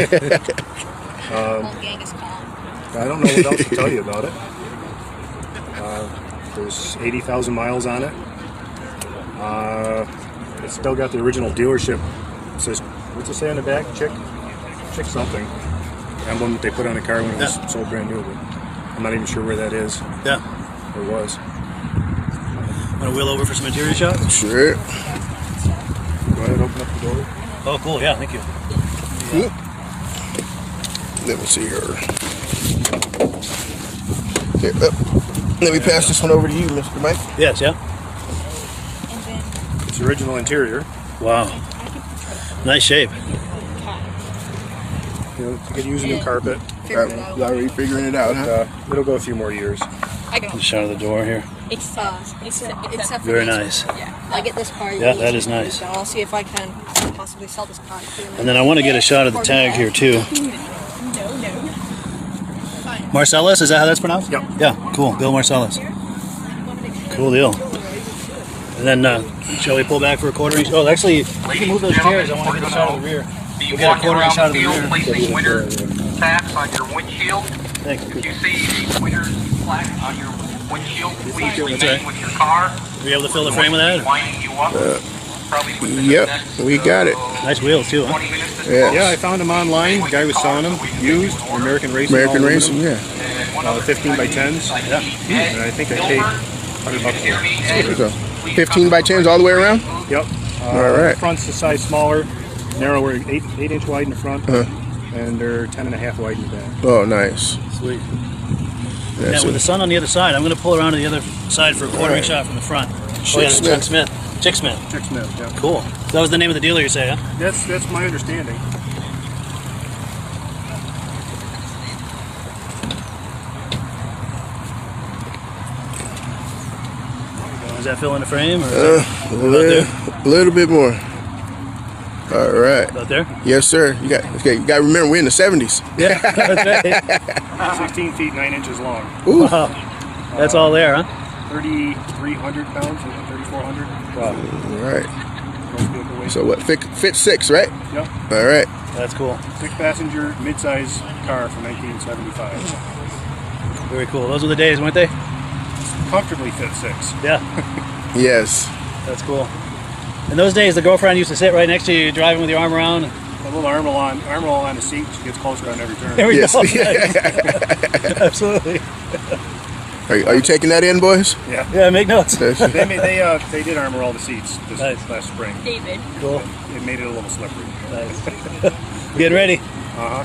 I don't know what else to tell you about it. There's 80,000 miles on it. It's still got the original dealership. It says, what's it say on the back? Chick something. Emblem that they put on a car when it was sold brand new. But I'm not even sure where that is. Yeah. Or was. Want to wheel over for some interior shots? Sure. Go ahead, open up the door. Oh, cool. Yeah, thank you. Let me see here. Here, let me pass this one over to you, Mr. Mike. Yes, yeah. It's the original interior. Wow. Nice shape. You know, you could use a new carpet. Already figuring it out, huh? It'll go a few more years. Just shot of the door here. Except Very nice. Yeah, I get this car. Yeah, that is nice. So I'll see if I can possibly sell this car. And then I want to get a shot of the tag here too. Marcellus, is that how that's pronounced? Yep. Yeah, cool. Bill Marcellus. Cool deal. And then, shall we pull back for a quartering? Oh, actually, you can move those chairs. I want to get a shot of the rear. Be We'll get a walking quartering around shot of the the field rear. placing winter taps on your windshield. Thank you. If you see the winter flag on your windshield, please remain right. with your car. Were you able to fill the frame with that? Winding you up. Probably within the Yep, next, we got it. Nice wheels too, huh? 20 minutes to Yeah. Yeah, I found them online. The guy was selling them used. American Racing. American all Racing, aluminum. yeah. 15 by 10s. Yeah. And I think I paid $100 for it. So 15 by 10s all the way around? Yep. All right. The front's the size smaller, narrower, 8-inch wide in the front, and they're 10.5 wide in the back. Oh, nice. Sweet. Yeah, Yeah, so with the sun on the other side, I'm going to pull around to the other side for a quartering shot from the front. Oh, yeah, Smith. Chick Smith. Chick Smith. Chick Smith, yeah. Cool. That was the name of the dealer, you say, huh? That's my understanding. Does that fill in the frame? Or a little bit more. All right. about there? Yes, sir. You got to remember we're in the 70s. Yeah, that's right. 16 feet 9 inches long. Ooh. Wow. That's all there, huh? 3,300 pounds, 3,400. Wow. All right. Most vehicle weight. So what? Fit 6, right? Yep. All right. That's cool. 6-passenger mid-size car from 1975. Very cool. Those were the days, weren't they? Comfortably fit 6. Yeah, Yes. that's cool. In those days, the girlfriend used to sit right next to you, driving with your arm around. A little arm roll on the seat. She gets closer on every turn. There we Yes. go. Absolutely. Are you taking that in, boys? Yeah. Yeah, make notes. They did armor all the seats this Nice. last spring. David. Cool. It made it a little slippery. Nice. Getting ready. Uh-huh.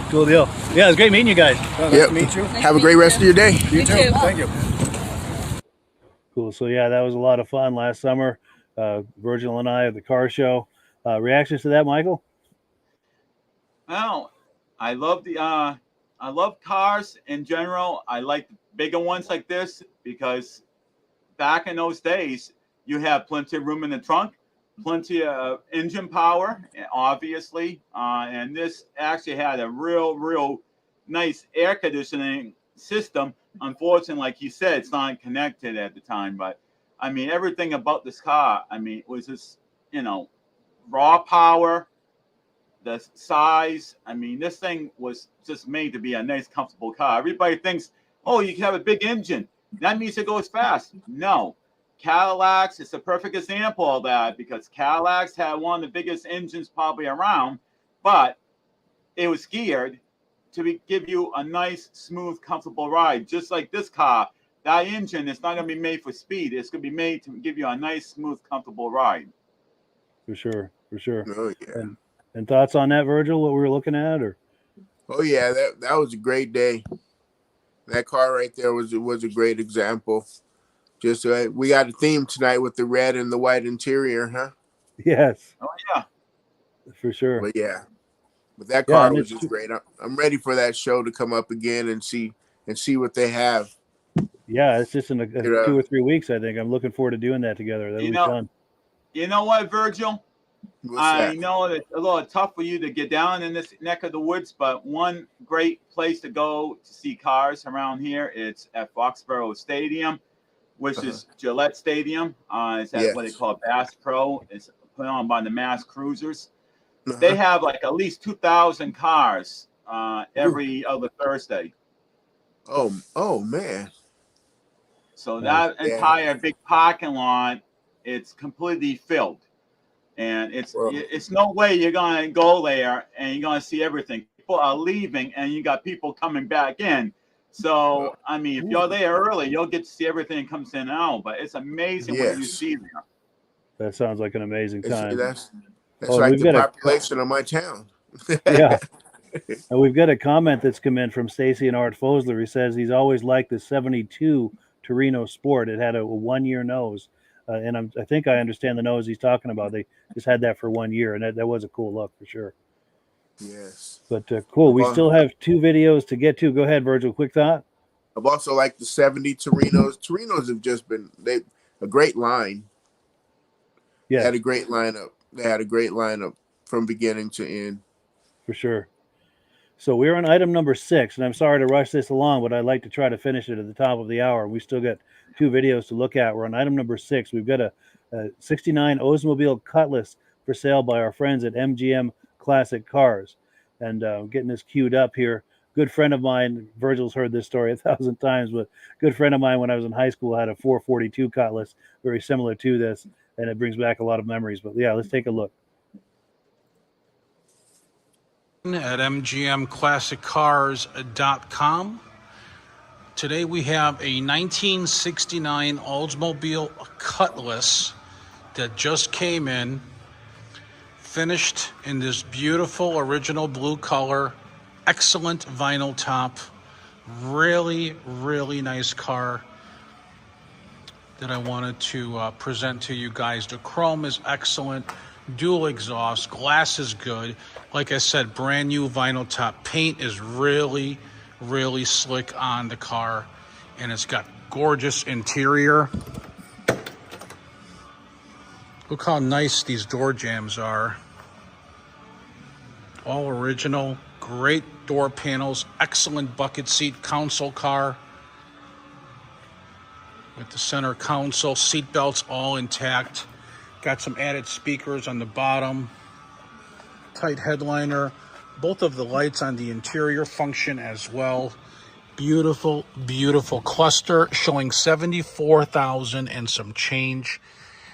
Cool deal. Yeah, it was great meeting you guys. Well, nice Yep. to meet you. Have a great rest of your day. You too. Thank you. Cool. So yeah, that was a lot of fun last summer. Virgil and I at the car show. Reactions to that, Michael? Well, I love cars in general. I like the bigger ones like this because back in those days, you have plenty of room in the trunk, plenty of engine power, obviously. And this actually had a real nice air conditioning system. Unfortunately, like you said, it's not connected at the time. But, I mean, everything about this car, I mean, was just, raw power, the size. I mean, this thing was just made to be a nice, comfortable car. Everybody thinks, oh, you can have a big engine. That means it goes fast. No. Cadillacs is a perfect example of that because Cadillacs had one of the biggest engines probably around, but it was geared to give you a nice, smooth, comfortable ride. Just like this car, that engine is not going to be made for speed. It's going to be made to give you a nice, smooth, comfortable ride. For sure. Oh yeah. And thoughts on that, Virgil? What we were looking at, or Oh yeah. That was a great day. That car right there was a great example. Just we got a theme tonight with the red and the white interior, huh? Yes, Oh yeah. for sure. But yeah, but that Yeah, car and was it's just great. I'm ready for that show to come up again and see what they have. yeah, it's just in You 2 know, or 3 weeks. I think I'm looking forward to doing that together. That'll You be know, fun. you know what, Virgil? what's I that? know that it's a little tough for you to get down in this neck of the woods, but one great place to go to see cars around here, it's at Foxborough Stadium, which is Gillette Stadium. It's at what they Yes. call Bass Pro. It's put on by the Mass Cruisers. They Uh-huh. have like at least 2,000 cars Ooh. every other Thursday. Oh man. So Nice. that entire big parking lot, it's completely filled. And Well, it's no way you're gonna go there and you're gonna see everything. People are leaving, and you got people coming back in. So I mean, if you're there early, you'll get to see everything comes in and out. But it's amazing what you yes. see there. That sounds like an amazing time. That's Oh, and like we've the got a population of my town. yeah, and we've got a comment that's come in from Stacy and Art Fosler. He says he's always liked the '72 Torino Sport. It had a 1-year nose, and I think I understand the nose he's talking about. They just had that for 1 year, and that was a cool look for sure. Yes. But cool. We still have 2 videos to get to. Go ahead, Virgil. Quick thought. I've also liked the '70 Torinos. Torinos have just been a great line. Yeah, They had a great lineup. They had a great lineup from beginning to end. for sure. So we're on item number 6, and I'm sorry to rush this along, but I'd like to try to finish it at the top of the hour. We still got 2 videos to look at. We're on item number 6. We've got a 69 Oldsmobile Cutlass for sale by our friends at MGM Classic Cars. And getting this queued up here. Good friend of mine, Virgil's heard this story 1,000 times, but good friend of mine when I was in high school had a 442 Cutlass, very similar to this, and it brings back a lot of memories. But yeah, let's take a look. At mgmclassiccars.com. Today we have a 1969 Oldsmobile Cutlass that just came in, finished in this beautiful original blue color, excellent vinyl top, really, really nice car that I wanted to present to you guys. The chrome is excellent, dual exhaust, glass is good. Like I said, brand new vinyl top. Paint is really, really slick on the car, and it's got gorgeous interior. Look how nice these door jambs are. All original, great door panels, excellent bucket seat console car with the center console, seat belts all intact. Got some added speakers on the bottom. Tight headliner. Both of the lights on the interior function as well. Beautiful, beautiful cluster showing 74,000 and some change.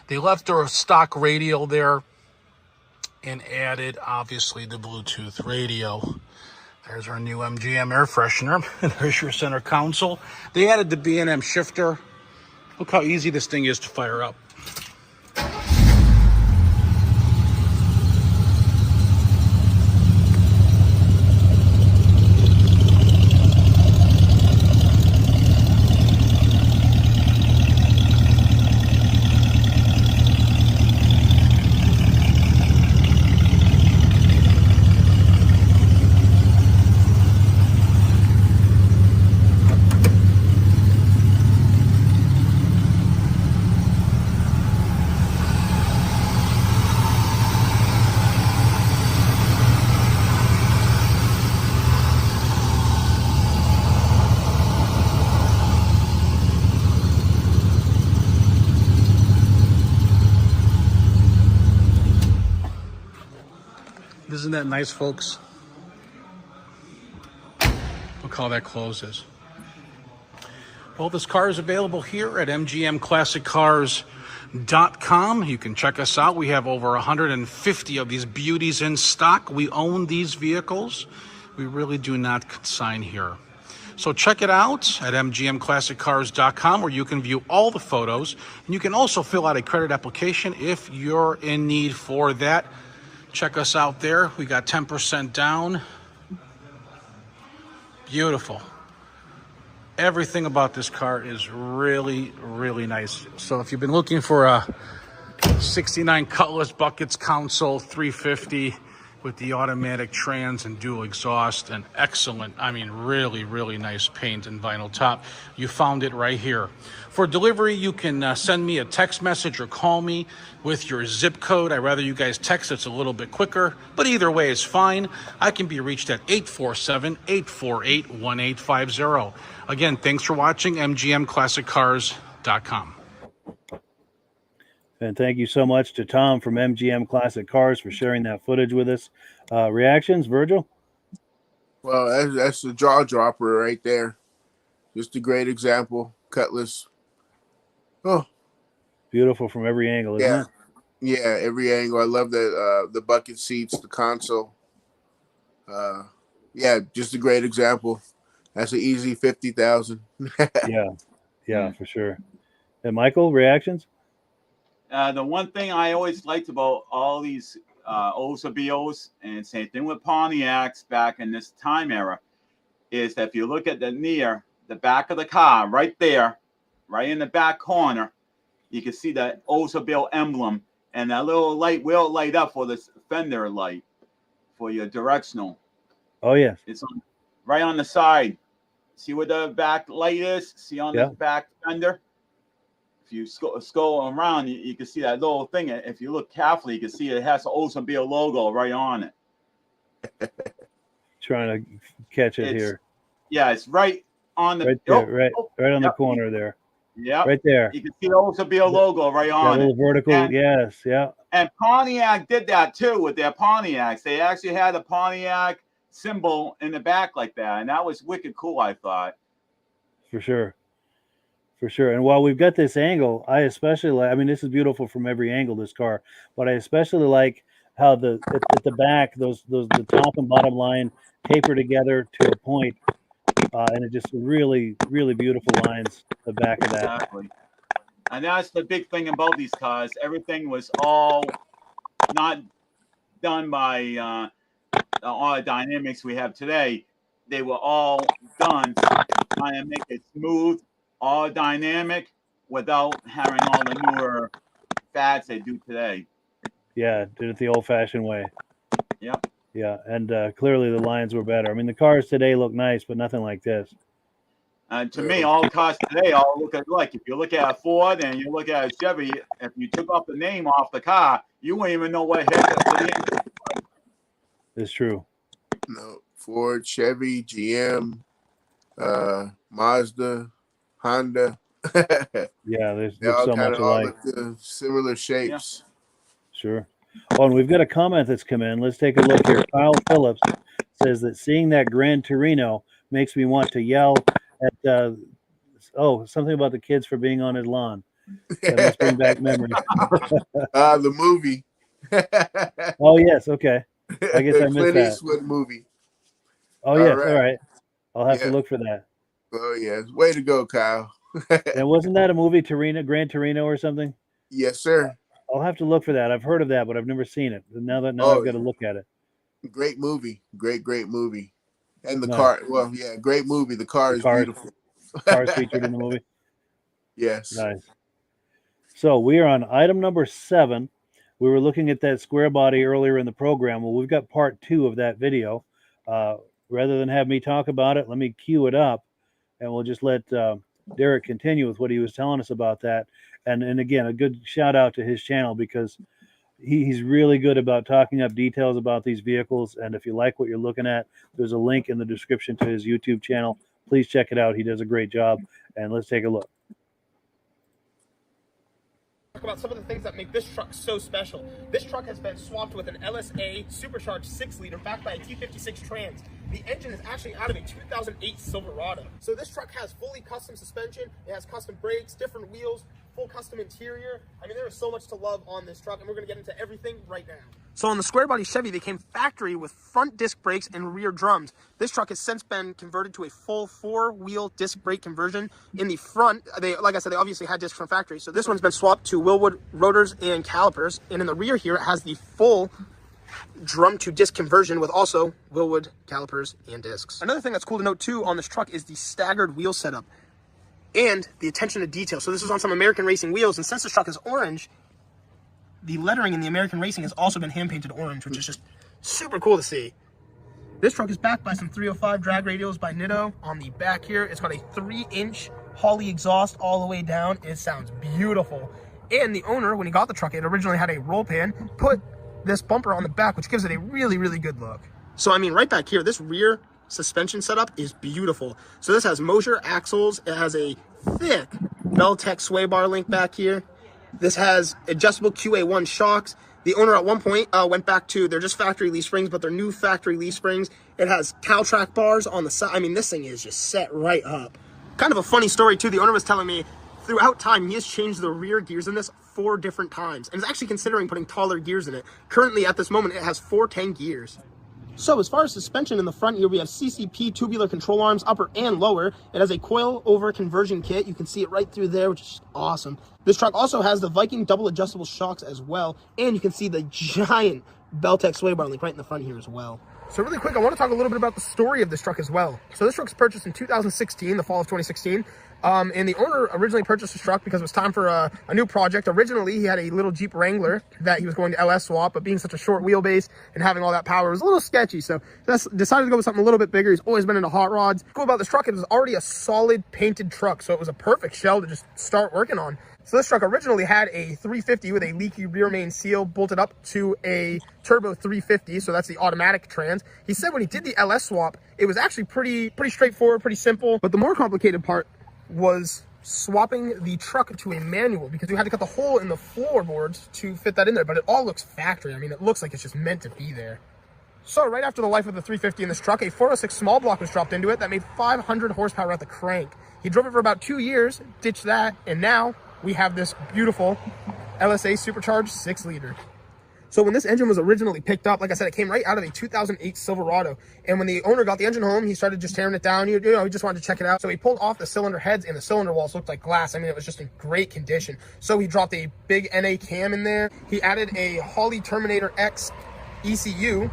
They left their stock radio there and added, obviously, the Bluetooth radio. There's our new MGM air freshener. There's your center console. They added the B&M shifter. Look how easy this thing is to fire up. Isn't that nice, folks? Look how that closes. Well, this car is available here at mgmclassiccars.com. You can check us out. We have over 150 of these beauties in stock. We own these vehicles. We really do not consign here. So check it out at mgmclassiccars.com, where you can view all the photos. And you can also fill out a credit application if you're in need for that. Check us out there. We got 10% down. Beautiful. Everything about this car is really, really nice. So if you've been looking for a 69 Cutlass Buckets console 350 with the automatic trans and dual exhaust and excellent, I mean really, really nice paint and vinyl top, you found it right here. For delivery, you can send me a text message or call me with your zip code. I'd rather you guys text, it's a little bit quicker, but either way is fine. I can be reached at 847-848-1850. Again, thanks for watching mgmclassiccars.com. And thank you so much to Tom from MGM Classic Cars for sharing that footage with us. Reactions, Virgil? Well, that's the jaw dropper right there. Just a great example. Cutlass. Oh, beautiful from every angle, isn't it? Yeah, every angle. I love that the bucket seats, the console. Yeah, just a great example. That's an easy 50,000. Yeah, for sure. And Michael, reactions? The one thing I always liked about all these Oldsmobiles, and same thing with Pontiacs back in this time era, is that if you look at the back of the car, right there, right in the back corner, you can see that Oldsmobile emblem, and that little light will light up for this fender light for your directional. Oh, yes. It's right on the side. See where the back light is? See on the back fender? If you scroll around, you can see that little thing. If you look carefully, you can see it has the Oldsmobile logo right on it. Trying to catch it here. Yeah, it's right on the... Right there, right on the corner there. Yeah. Right there. You can see the Oldsmobile logo right on it. Little vertical, yes, yeah. And Pontiac did that too with their Pontiacs. They actually had a Pontiac symbol in the back like that, and that was wicked cool, I thought. For sure. For sure. And while we've got this angle, I especially like, I mean, this is beautiful from every angle, this car, but I especially like how at the back, the top and bottom line taper together to a point, and it just really, really beautiful lines, the back of that. Exactly. And that's the big thing about these cars. Everything was all not done by all the dynamics we have today. They were all done trying to make it smooth, all dynamic, without having all the newer fads they do today. Yeah, did it the old-fashioned way. Yep. Yeah, and clearly the lines were better. I mean, the cars today look nice, but nothing like this. To me, all cars today all look alike. If you look at a Ford and you look at a Chevy, if you took off the name off the car, you wouldn't even know what heck it is. It's true. No, Ford, Chevy, GM, Mazda, Honda. Yeah, there's all so kind much of all alike. the similar shapes. Yeah. Sure. Oh, and we've got a comment that's come in. Let's take a look here. Kyle Phillips says that seeing that Gran Torino makes me want to yell at something about the kids for being on his lawn. That must bring back memories. The movie. Oh yes, okay. I guess I missed Clint that. Eastwood movie. Oh yes, all right. I'll have to look for that. Oh yes, way to go, Kyle. And wasn't that a movie, Gran Torino or something? Yes, sir. I'll have to look for that. I've heard of that, but I've never seen it. Now I've got to look at it. Great movie. Great movie. And the car, well, yeah, great movie. The car is beautiful. Cars featured in the movie? Yes. Nice. So we are on item number 7. We were looking at that square body earlier in the program. Well, we've got part 2 of that video. Rather than have me talk about it, let me cue it up, and we'll just let Derek continue with what he was telling us about that. And again, a good shout out to his channel, because he's really good about talking up details about these vehicles. And if you like what you're looking at, there's a link in the description to his YouTube channel. Please check it out. He does a great job. And let's take a look. Talk about some of the things that make this truck so special. This truck has been swapped with an LSA supercharged 6-liter backed by a T56 trans. The engine is actually out of a 2008 Silverado. So this truck has fully custom suspension, it has custom brakes, different wheels, full custom interior. I mean, there is so much to love on this truck, and we're gonna get into everything right now. So on the square body Chevy, they came factory with front disc brakes and rear drums. This truck has since been converted to a full 4-wheel disc brake conversion. In the front, like I said, they obviously had discs from factory. So this one's been swapped to Willwood rotors and calipers. And in the rear here, it has the full drum to disc conversion with also Willwood calipers and discs. Another thing that's cool to note too on this truck is the staggered wheel setup and the attention to detail. So this is on some American Racing wheels, and since this truck is orange, the lettering in the American Racing has also been hand painted orange, which is just super cool to see. This truck is backed by some 305 drag radials by Nitto on the back here. It's got a 3-inch Holley exhaust all the way down. It sounds beautiful. And the owner, when he got the truck, it originally had a roll pan, put this bumper on the back, which gives it a really, really good look. So, I mean, right back here, this rear suspension setup is beautiful. So this has Mosier axles. It has a thick Beltec sway bar link back here. This has adjustable QA1 shocks. The owner at one point went back to, they're just factory leaf springs, but they're new factory leaf springs. It has Caltrack bars on the side. I mean, this thing is just set right up. Kind of a funny story too. The owner was telling me throughout time, he has changed the rear gears in this 4 different times and is actually considering putting taller gears in it. Currently at this moment, it has 410 gears. So as far as suspension in the front here, we have CCP tubular control arms, upper and lower. It has a coil over conversion kit. You can see it right through there, which is awesome. This truck also has the Viking double adjustable shocks as well. And you can see the giant Beltec sway bar link right in the front here as well. So really quick, I want to talk a little bit about the story of this truck as well. So this truck was purchased in 2016, the fall of 2016. And the owner originally purchased this truck because it was time for a new project. Originally, he had a little Jeep Wrangler that he was going to LS swap, but being such a short wheelbase and having all that power was a little sketchy. So decided to go with something a little bit bigger. He's always been into hot rods. Cool about this truck, it was already a solid painted truck. So it was a perfect shell to just start working on. So this truck originally had a 350 with a leaky rear main seal bolted up to a turbo 350. So that's the automatic trans. He said when he did the LS swap, it was actually pretty straightforward, pretty simple. But the more complicated part was swapping the truck to a manual, because we had to cut the hole in the floorboards to fit that in there, but it all looks factory. I mean, it looks like it's just meant to be there. So right after the life of the 350 in this truck, a 406 small block was dropped into it that made 500 horsepower at the crank. He drove it for about 2 years, ditched that, and now we have this beautiful LSA supercharged 6-liter. So when this engine was originally picked up, like I said, it came right out of a 2008 Silverado. And when the owner got the engine home, he started just tearing it down. You know, he just wanted to check it out. So he pulled off the cylinder heads, and the cylinder walls looked like glass. I mean, it was just in great condition. So he dropped a big NA cam in there. He added a Holley Terminator X ECU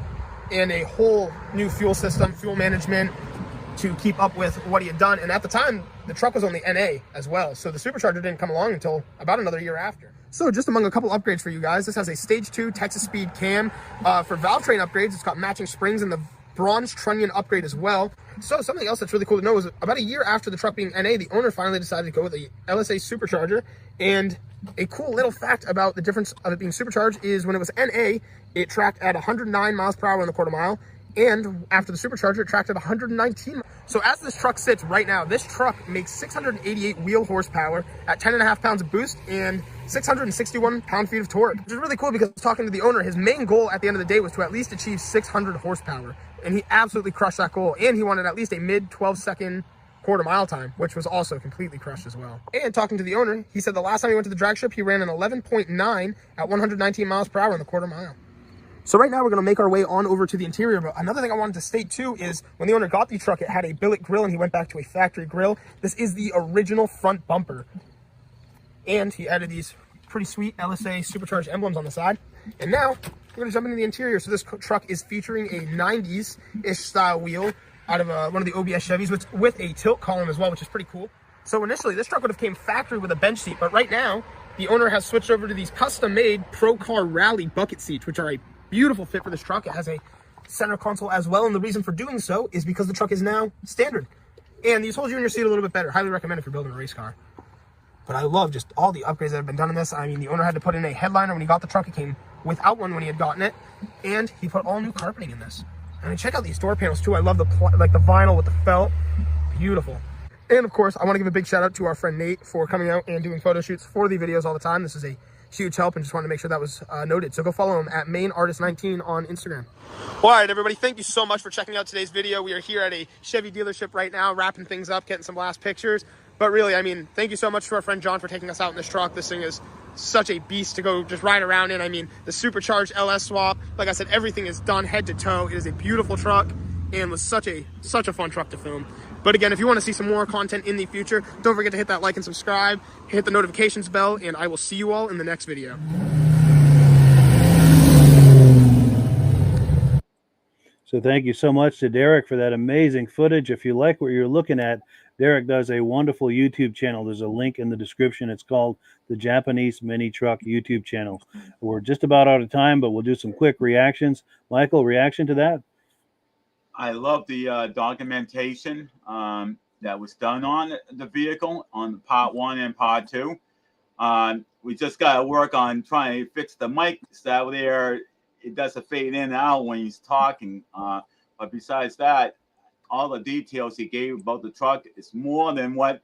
and a whole new fuel system, fuel management, to keep up with what he had done. And at the time, the truck was only NA as well. So the supercharger didn't come along until about another year after. So just among a couple upgrades for you guys, this has a stage 2 Texas Speed cam. For valve train upgrades, it's got matching springs and the bronze trunnion upgrade as well. So something else that's really cool to know is about a year after the truck being NA, the owner finally decided to go with a LSA supercharger. And a cool little fact about the difference of it being supercharged is when it was NA, it tracked at 109 miles per hour in the quarter mile. And after the supercharger, it tracked at 119. So as this truck sits right now, this truck makes 688 wheel horsepower at 10.5 pounds of boost and 661 pound-feet of torque, which is really cool because talking to the owner, his main goal at the end of the day was to at least achieve 600 horsepower. And he absolutely crushed that goal. And he wanted at least a mid 12-second quarter mile time, which was also completely crushed as well. And talking to the owner, he said the last time he went to the drag strip, he ran an 11.9 at 119 miles per hour in the quarter mile. So right now we're going to make our way on over to the interior. But another thing I wanted to state too is when the owner got the truck, it had a billet grill and he went back to a factory grill. This is the original front bumper. And he added these pretty sweet LSA supercharged emblems on the side. And now we're going to jump into the interior. So this truck is featuring a 90s-ish style wheel out of one of the OBS Chevys with a tilt column as well, which is pretty cool. So initially this truck would have came factory with a bench seat, but right now the owner has switched over to these custom-made Pro Car Rally bucket seats, which are a beautiful fit for this truck. It has a center console as well, and the reason for doing so is because the truck is now standard. And these hold you in your seat a little bit better. Highly recommend if you're building a race car. But I love just all the upgrades that have been done in this. I mean, the owner had to put in a headliner when he got the truck. It came without one when he had gotten it, and he put all new carpeting in this. I mean, check out these door panels too. I love the vinyl with the felt. Beautiful. And of course, I want to give a big shout out to our friend Nate for coming out and doing photo shoots for the videos all the time. This is a huge help, and just wanted to make sure that was noted. So go follow him at mainartist19 on Instagram. All right, everybody, thank you so much for checking out today's video. We are here at a Chevy dealership right now, wrapping things up, getting some last pictures. But really, I mean, thank you so much to our friend John for taking us out in this truck. This thing is such a beast to go just ride around in. I mean, the supercharged LS swap, like I said, everything is done head to toe. It is a beautiful truck and was such a fun truck to film. But again, if you want to see some more content in the future, don't forget to hit that like and subscribe, hit the notifications bell, and I will see you all in the next video. So thank you so much to Derek for that amazing footage. If you like what you're looking at, Derek does a wonderful YouTube channel. There's a link in the description. It's called the Japanese Minitruck YouTube channel. We're just about out of time, but we'll do some quick reactions. Michael, reaction to that? I love the documentation that was done on the vehicle on part 1 and part 2. We just got to work on trying to fix the mic so that there it doesn't fade in and out when he's talking. But besides that, all the details he gave about the truck is more than what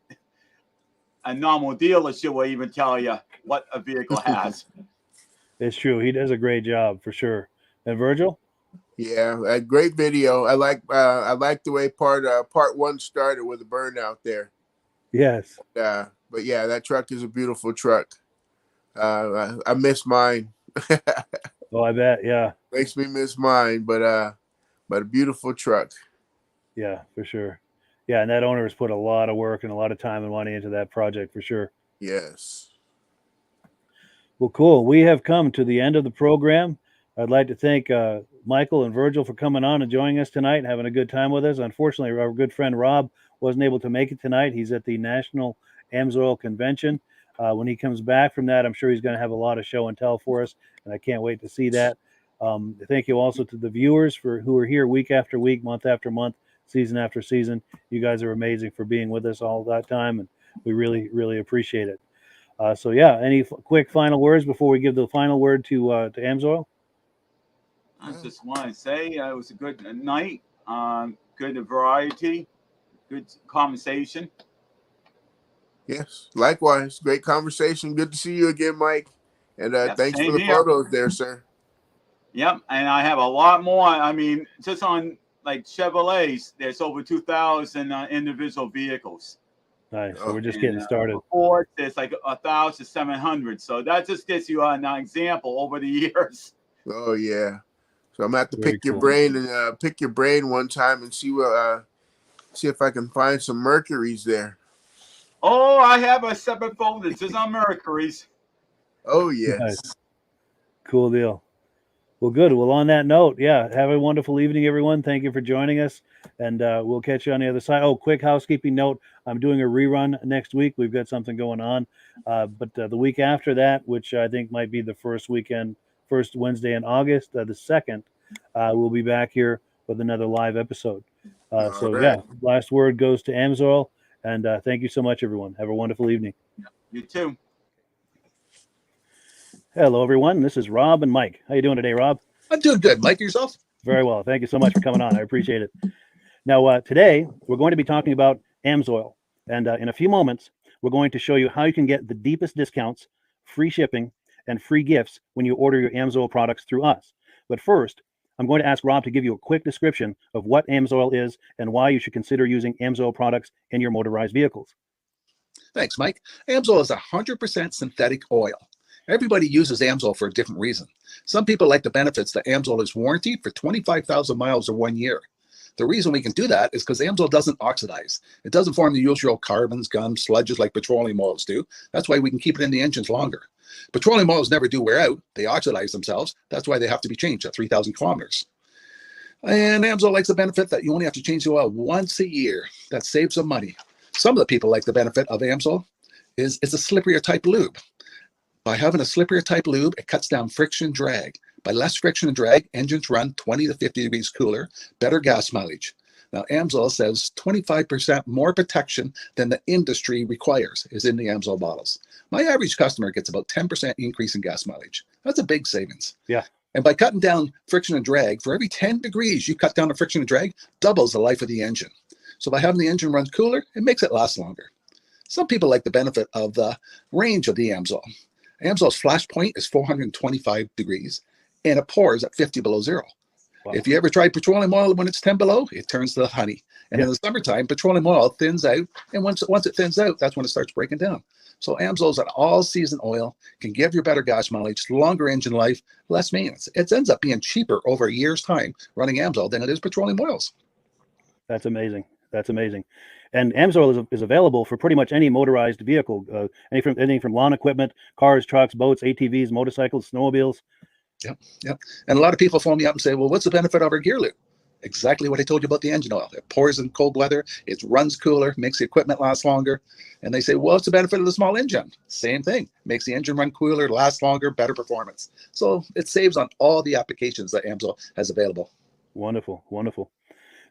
a normal dealership will even tell you what a vehicle has. It's true. He does a great job for sure. And Virgil? Yeah, a great video. I like the way part 1 started with the burnout there. Yes. But yeah, that truck is a beautiful truck. I miss mine. Oh, I bet. Yeah. Makes me miss mine, but a beautiful truck. Yeah, for sure. Yeah, and that owner has put a lot of work and a lot of time and money into that project for sure. Yes. Well, cool. We have come to the end of the program. I'd like to thank Michael and Virgil for coming on and joining us tonight and having a good time with us. Unfortunately, our good friend Rob wasn't able to make it tonight. He's at the National AMSOIL Convention. When he comes back from that, I'm sure he's going to have a lot of show and tell for us, and I can't wait to see that. Thank you also to the viewers who are here week after week, month after month, season after season. You guys are amazing for being with us all that time, and we really, really appreciate it. So yeah, any quick final words before we give the final word to AMSOIL? I just want to say it was a good night, good variety, good conversation. Yes, likewise. Great conversation. Good to see you again, Mike. And thanks for the here. photos there, sir. Yep, and I have a lot more. I mean, just on like Chevrolets, there's over 2,000 individual vehicles. Nice. So we're just getting started. Ford, there's like 1,700. So that just gives you an example over the years. Oh yeah. So I'm gonna have to Very pick your cool. brain and pick your brain one time and see if I can find some Mercuries there. Oh, I have a separate folder just on Mercuries. Oh yes. Nice. Cool deal. Well, good. Well, on that note, yeah, have a wonderful evening, everyone. Thank you for joining us, and we'll catch you on the other side. Oh, quick housekeeping note. I'm doing a rerun next week. We've got something going on, but the week after that, which I think might be the first Wednesday in August, the 2nd, we'll be back here with another live episode. So, right. yeah, last word goes to AMSOIL, and thank you so much, everyone. Have a wonderful evening. You too. Hello, everyone. This is Rob and Mike. How you doing today, Rob? I'm doing good. Mike, yourself? Very well. Thank you so much for coming on. I appreciate it. Now, today, we're going to be talking about AMSOIL. And in a few moments, we're going to show you how you can get the deepest discounts, free shipping, and free gifts when you order your AMSOIL products through us. But first, I'm going to ask Rob to give you a quick description of what AMSOIL is and why you should consider using AMSOIL products in your motorized vehicles. Thanks, Mike. AMSOIL is 100% synthetic oil. Everybody uses AMSOIL for a different reason. Some people like the benefits that AMSOIL is warranted for 25,000 miles or 1 year. The reason we can do that is because AMSOIL doesn't oxidize. It doesn't form the usual carbons, gums, sludges like petroleum oils do. That's why we can keep it in the engines longer. Petroleum oils never do wear out. They oxidize themselves. That's why they have to be changed at 3,000 kilometers. And AMSOIL likes the benefit that you only have to change the oil once a year. That saves some money. Some of the people like the benefit of AMSOIL is it's a slipperier type lube. By having a slipperier type lube, it cuts down friction drag. By less friction and drag, engines run 20 to 50 degrees cooler, better gas mileage. Now, AMSOIL says 25% more protection than the industry requires is in the AMSOIL bottles. My average customer gets about 10% increase in gas mileage. That's a big savings. Yeah. And by cutting down friction and drag, for every 10 degrees you cut down the friction and drag, doubles the life of the engine. So by having the engine run cooler, it makes it last longer. Some people like the benefit of the range of the AMSOIL. AMSOIL's flash point is 425 degrees, and it pours at 50 below zero. Wow. If you ever tried petroleum oil when it's 10 below, it turns to honey. And in the summertime, petroleum oil thins out, and once it thins out, that's when it starts breaking down. So AMSOIL's an all-season oil, can give you better gas mileage, longer engine life, less maintenance. It ends up being cheaper over a year's time running AMSOIL than it is petroleum oils. That's amazing. That's amazing. And AMSOIL is available for pretty much any motorized vehicle, anything from lawn equipment, cars, trucks, boats, ATVs, motorcycles, snowmobiles. Yep. And a lot of people phone me up and say, well, what's the benefit of our gear lube? Exactly what I told you about the engine oil. It pours in cold weather, it runs cooler, makes the equipment last longer. And they say, well, what's the benefit of the small engine? Same thing. Makes the engine run cooler, last longer, better performance. So it saves on all the applications that AMSOIL has available. Wonderful, wonderful.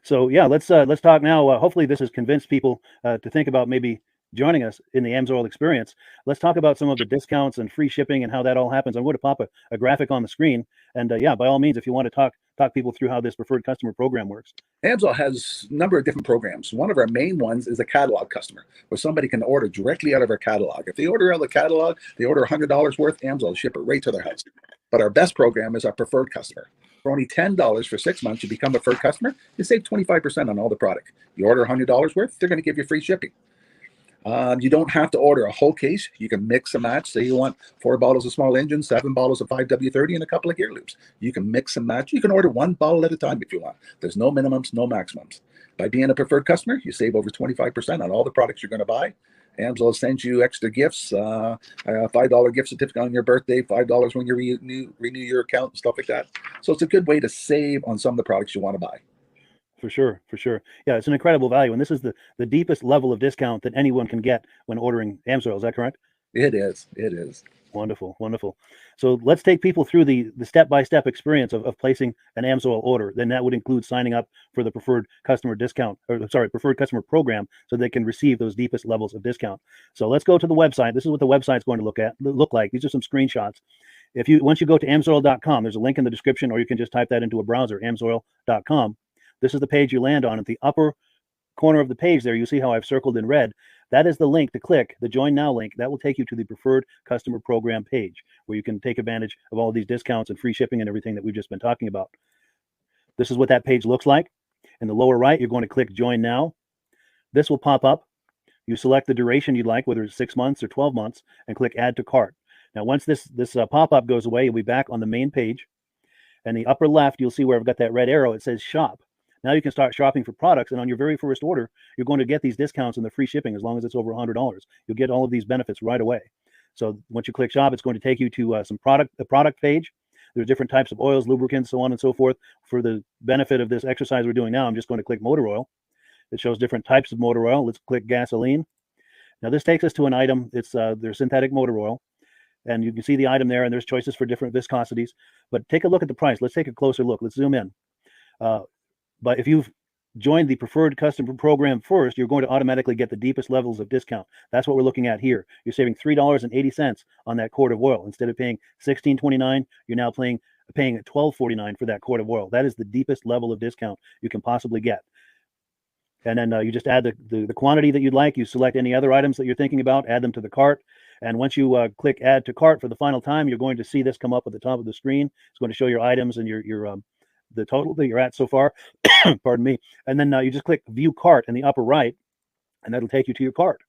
So yeah, let's talk now. Hopefully, this has convinced people to think about maybe joining us in the AMSOIL experience. Let's talk about some of the discounts and free shipping and how that all happens. I'm going to pop a graphic on the screen, and yeah, by all means, if you want to talk people through how this preferred customer program works. AMSOIL has a number of different programs. One of our main ones is a catalog customer, where somebody can order directly out of our catalog. If they order out of the catalog, they order $100 worth, AMSOIL will ship it right to their house. But our best program is our preferred customer. For only $10 for 6 months, you become a preferred customer, you save 25% on all the product. You order $100 worth, they're going to give you free shipping. You don't have to order a whole case. You can mix and match. Say you want 4 bottles of small engine, 7 bottles of 5W30, and a couple of gear loops. You can mix and match. You can order 1 bottle at a time if you want. There's no minimums, no maximums. By being a preferred customer, you save over 25% on all the products you're going to buy. AMSOIL sends you extra gifts, a $5 gift certificate on your birthday, $5 when you renew your account, and stuff like that. So it's a good way to save on some of the products you want to buy. For sure, for sure. Yeah, it's an incredible value, and this is the deepest level of discount that anyone can get when ordering AMSOIL. Is that correct? It is. It is. Wonderful, wonderful. So let's take people through the step-by-step experience of placing an AMSOIL order. Then that would include signing up for the preferred customer discount, or sorry, preferred customer program, so they can receive those deepest levels of discount. So let's go to the website. This is what the website's going to look like. These are some screenshots. Once you go to amsoil.com, there's a link in the description, or you can just type that into a browser, amsoil.com. This is the page you land on. At the upper corner of the page there, you see how I've circled in red. That is the link to click, the Join Now link. That will take you to the preferred customer program page, where you can take advantage of all these discounts and free shipping and everything that we've just been talking about. This is what that page looks like. In the lower right, you're going to click Join Now. This will pop up. You select the duration you'd like, whether it's 6 months or 12 months, and click Add to Cart. Now, once this pop-up goes away, you'll be back on the main page. And the upper left, you'll see where I've got that red arrow. It says Shop. Now you can start shopping for products, and on your very first order, you're going to get these discounts and the free shipping as long as it's over $100. You'll get all of these benefits right away. So once you click Shop, it's going to take you to the product page. There's different types of oils, lubricants, so on and so forth. For the benefit of this exercise we're doing now, I'm just going to click motor oil. It shows different types of motor oil. Let's click gasoline. Now this takes us to an item. It's their synthetic motor oil. And you can see the item there, and there's choices for different viscosities. But take a look at the price. Let's take a closer look. Let's zoom in. But if you've joined the preferred customer program first, you're going to automatically get the deepest levels of discount. That's what we're looking at here. You're saving $3.80 on that quart of oil. Instead of paying $16.29, you're now paying $12.49 for that quart of oil. That is the deepest level of discount you can possibly get. And then you just add the quantity that you'd like. You select any other items that you're thinking about, add them to the cart. And once you click Add to Cart for the final time, you're going to see this come up at the top of the screen. It's going to show your items and the total that you're at so far. Pardon me. And then you just click View Cart in the upper right, and that'll take you to your cart.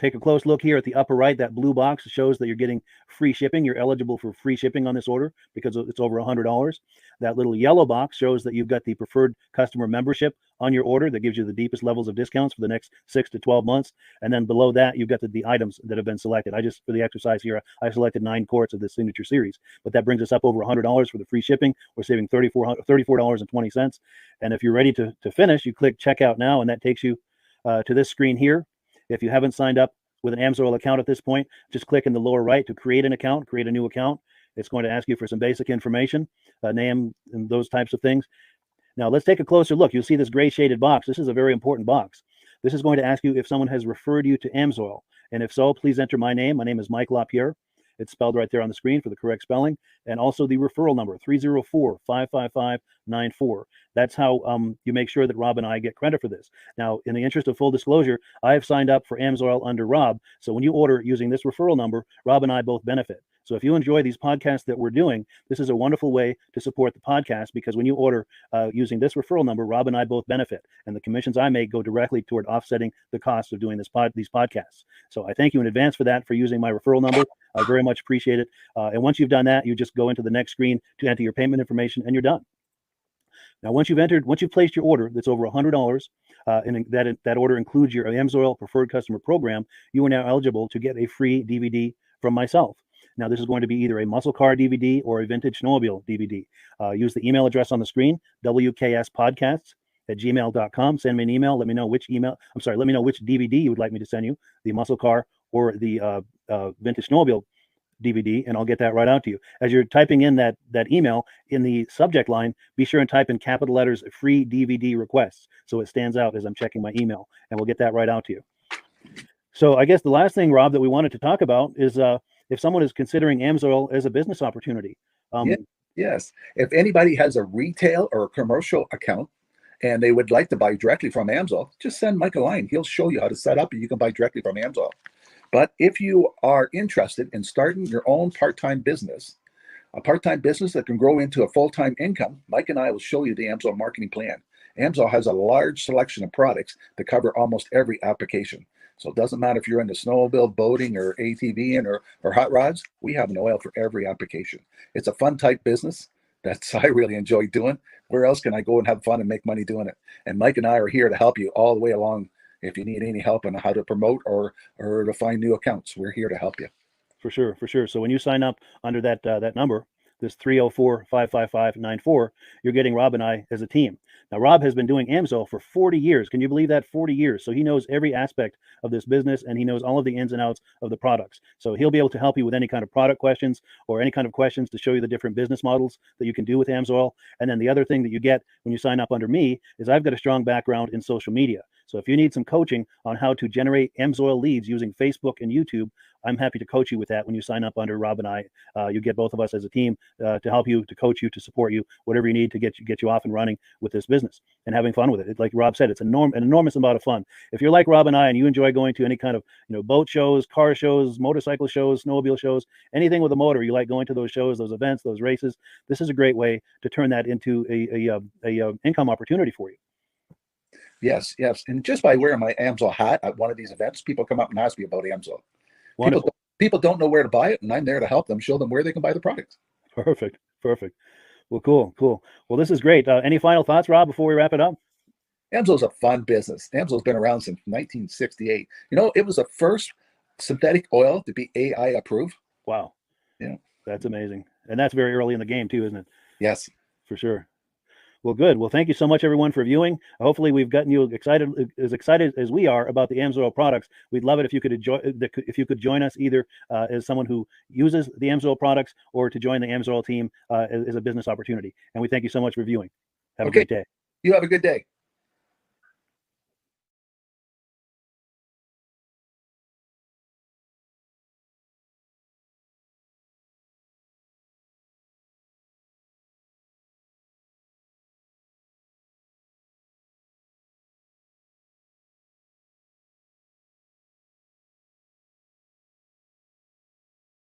Take a close look here at the upper right. That blue box shows that you're getting free shipping. You're eligible for free shipping on this order because it's over $100. That little yellow box shows that you've got the preferred customer membership on your order that gives you the deepest levels of discounts for the next 6 to 12 months. And then below that, you've got the items that have been selected. For the exercise here, I selected 9 quarts of the Signature Series, but that brings us up over $100 for the free shipping. We're saving $34.20. And if you're ready to finish, you click Checkout Now, and that takes you to this screen here. If you haven't signed up with an AMSOIL account at this point, just click in the lower right to create an account, create a new account. It's going to ask you for some basic information, name, and those types of things. Now let's take a closer look. You'll see this gray shaded box. This is a very important box. This is going to ask you if someone has referred you to AMSOIL. And if so, please enter my name. My name is Mike LaPierre. It's spelled right there on the screen for the correct spelling. And also the referral number, 304-555-94. That's how you make sure that Rob and I get credit for this. Now, in the interest of full disclosure, I have signed up for AMSOIL under Rob. So when you order using this referral number, Rob and I both benefit. So if you enjoy these podcasts that we're doing, this is a wonderful way to support the podcast, because when you order using this referral number, Rob and I both benefit. And the commissions I make go directly toward offsetting the cost of doing these podcasts. So I thank you in advance for that, for using my referral number. I very much appreciate it. And once you've done that, you just go into the next screen to enter your payment information, and you're done. Now, once you've placed your order that's over $100, and that order includes your AMSOIL Preferred Customer Program, you are now eligible to get a free DVD from myself. Now, this is going to be either a muscle car DVD or a vintage snowmobile DVD. Use the email address on the screen, wkspodcasts@gmail.com. Send me an email. Let me know which let me know which DVD you would like me to send you, the muscle car or the vintage snowmobile DVD, and I'll get that right out to you. As you're typing in that email, in the subject line, be sure and type in capital letters "free DVD requests" so it stands out as I'm checking my email, and we'll get that right out to you. So I guess the last thing, Rob, that we wanted to talk about is if someone is considering AMSOIL as a business opportunity. Yes. If anybody has a retail or a commercial account and they would like to buy directly from AMSOIL, just send Mike a line. He'll show you how to set up and you can buy directly from AMSOIL. But if you are interested in starting your own part-time business, a part-time business that can grow into a full-time income, Mike and I will show you the AMSOIL marketing plan. AMSOIL has a large selection of products that cover almost every application. So it doesn't matter if you're into snowmobile, boating, or ATVing or hot rods, we have an oil for every application. It's a fun type business that's I really enjoy doing. Where else can I go and have fun and make money doing it? And Mike and I are here to help you all the way along. If you need any help on how to promote or to find new accounts, we're here to help you. For sure, for sure. So when you sign up under that number, this 304-555-94, you're getting Rob and I as a team. Now, Rob has been doing AMSOIL for 40 years. Can you believe that? 40 years. So he knows every aspect of this business, and he knows all of the ins and outs of the products. So he'll be able to help you with any kind of product questions or any kind of questions to show you the different business models that you can do with AMSOIL. And then the other thing that you get when you sign up under me is I've got a strong background in social media. So if you need some coaching on how to generate AMSOIL leads using Facebook and YouTube, I'm happy to coach you with that when you sign up under Rob and I. You get both of us as a team to help you, to coach you, to support you, whatever you need to get you off and running with this business and having fun with it. Like Rob said, it's an enormous amount of fun. If you're like Rob and I and you enjoy going to any kind of boat shows, car shows, motorcycle shows, snowmobile shows, anything with a motor, you like going to those shows, those events, those races, this is a great way to turn that into a income opportunity for you. Yes. And just by wearing my AMSOIL hat at one of these events, people come up and ask me about AMSOIL. People don't know where to buy it, and I'm there to help them, show them where they can buy the product. Perfect. Well, cool. Well, this is great. Any final thoughts, Rob, before we wrap it up? AMSOIL's a fun business. AMSOIL's been around since 1968. It was the first synthetic oil to be AI approved. Wow. Yeah. That's amazing. And that's very early in the game too, isn't it? Yes. For sure. Well, good. Well, thank you so much, everyone, for viewing. Hopefully, we've gotten you excited as we are about the AMSOIL products. We'd love it if you could join us either as someone who uses the AMSOIL products or to join the AMSOIL team as a business opportunity. And we thank you so much for viewing. Have a great day. You have a good day.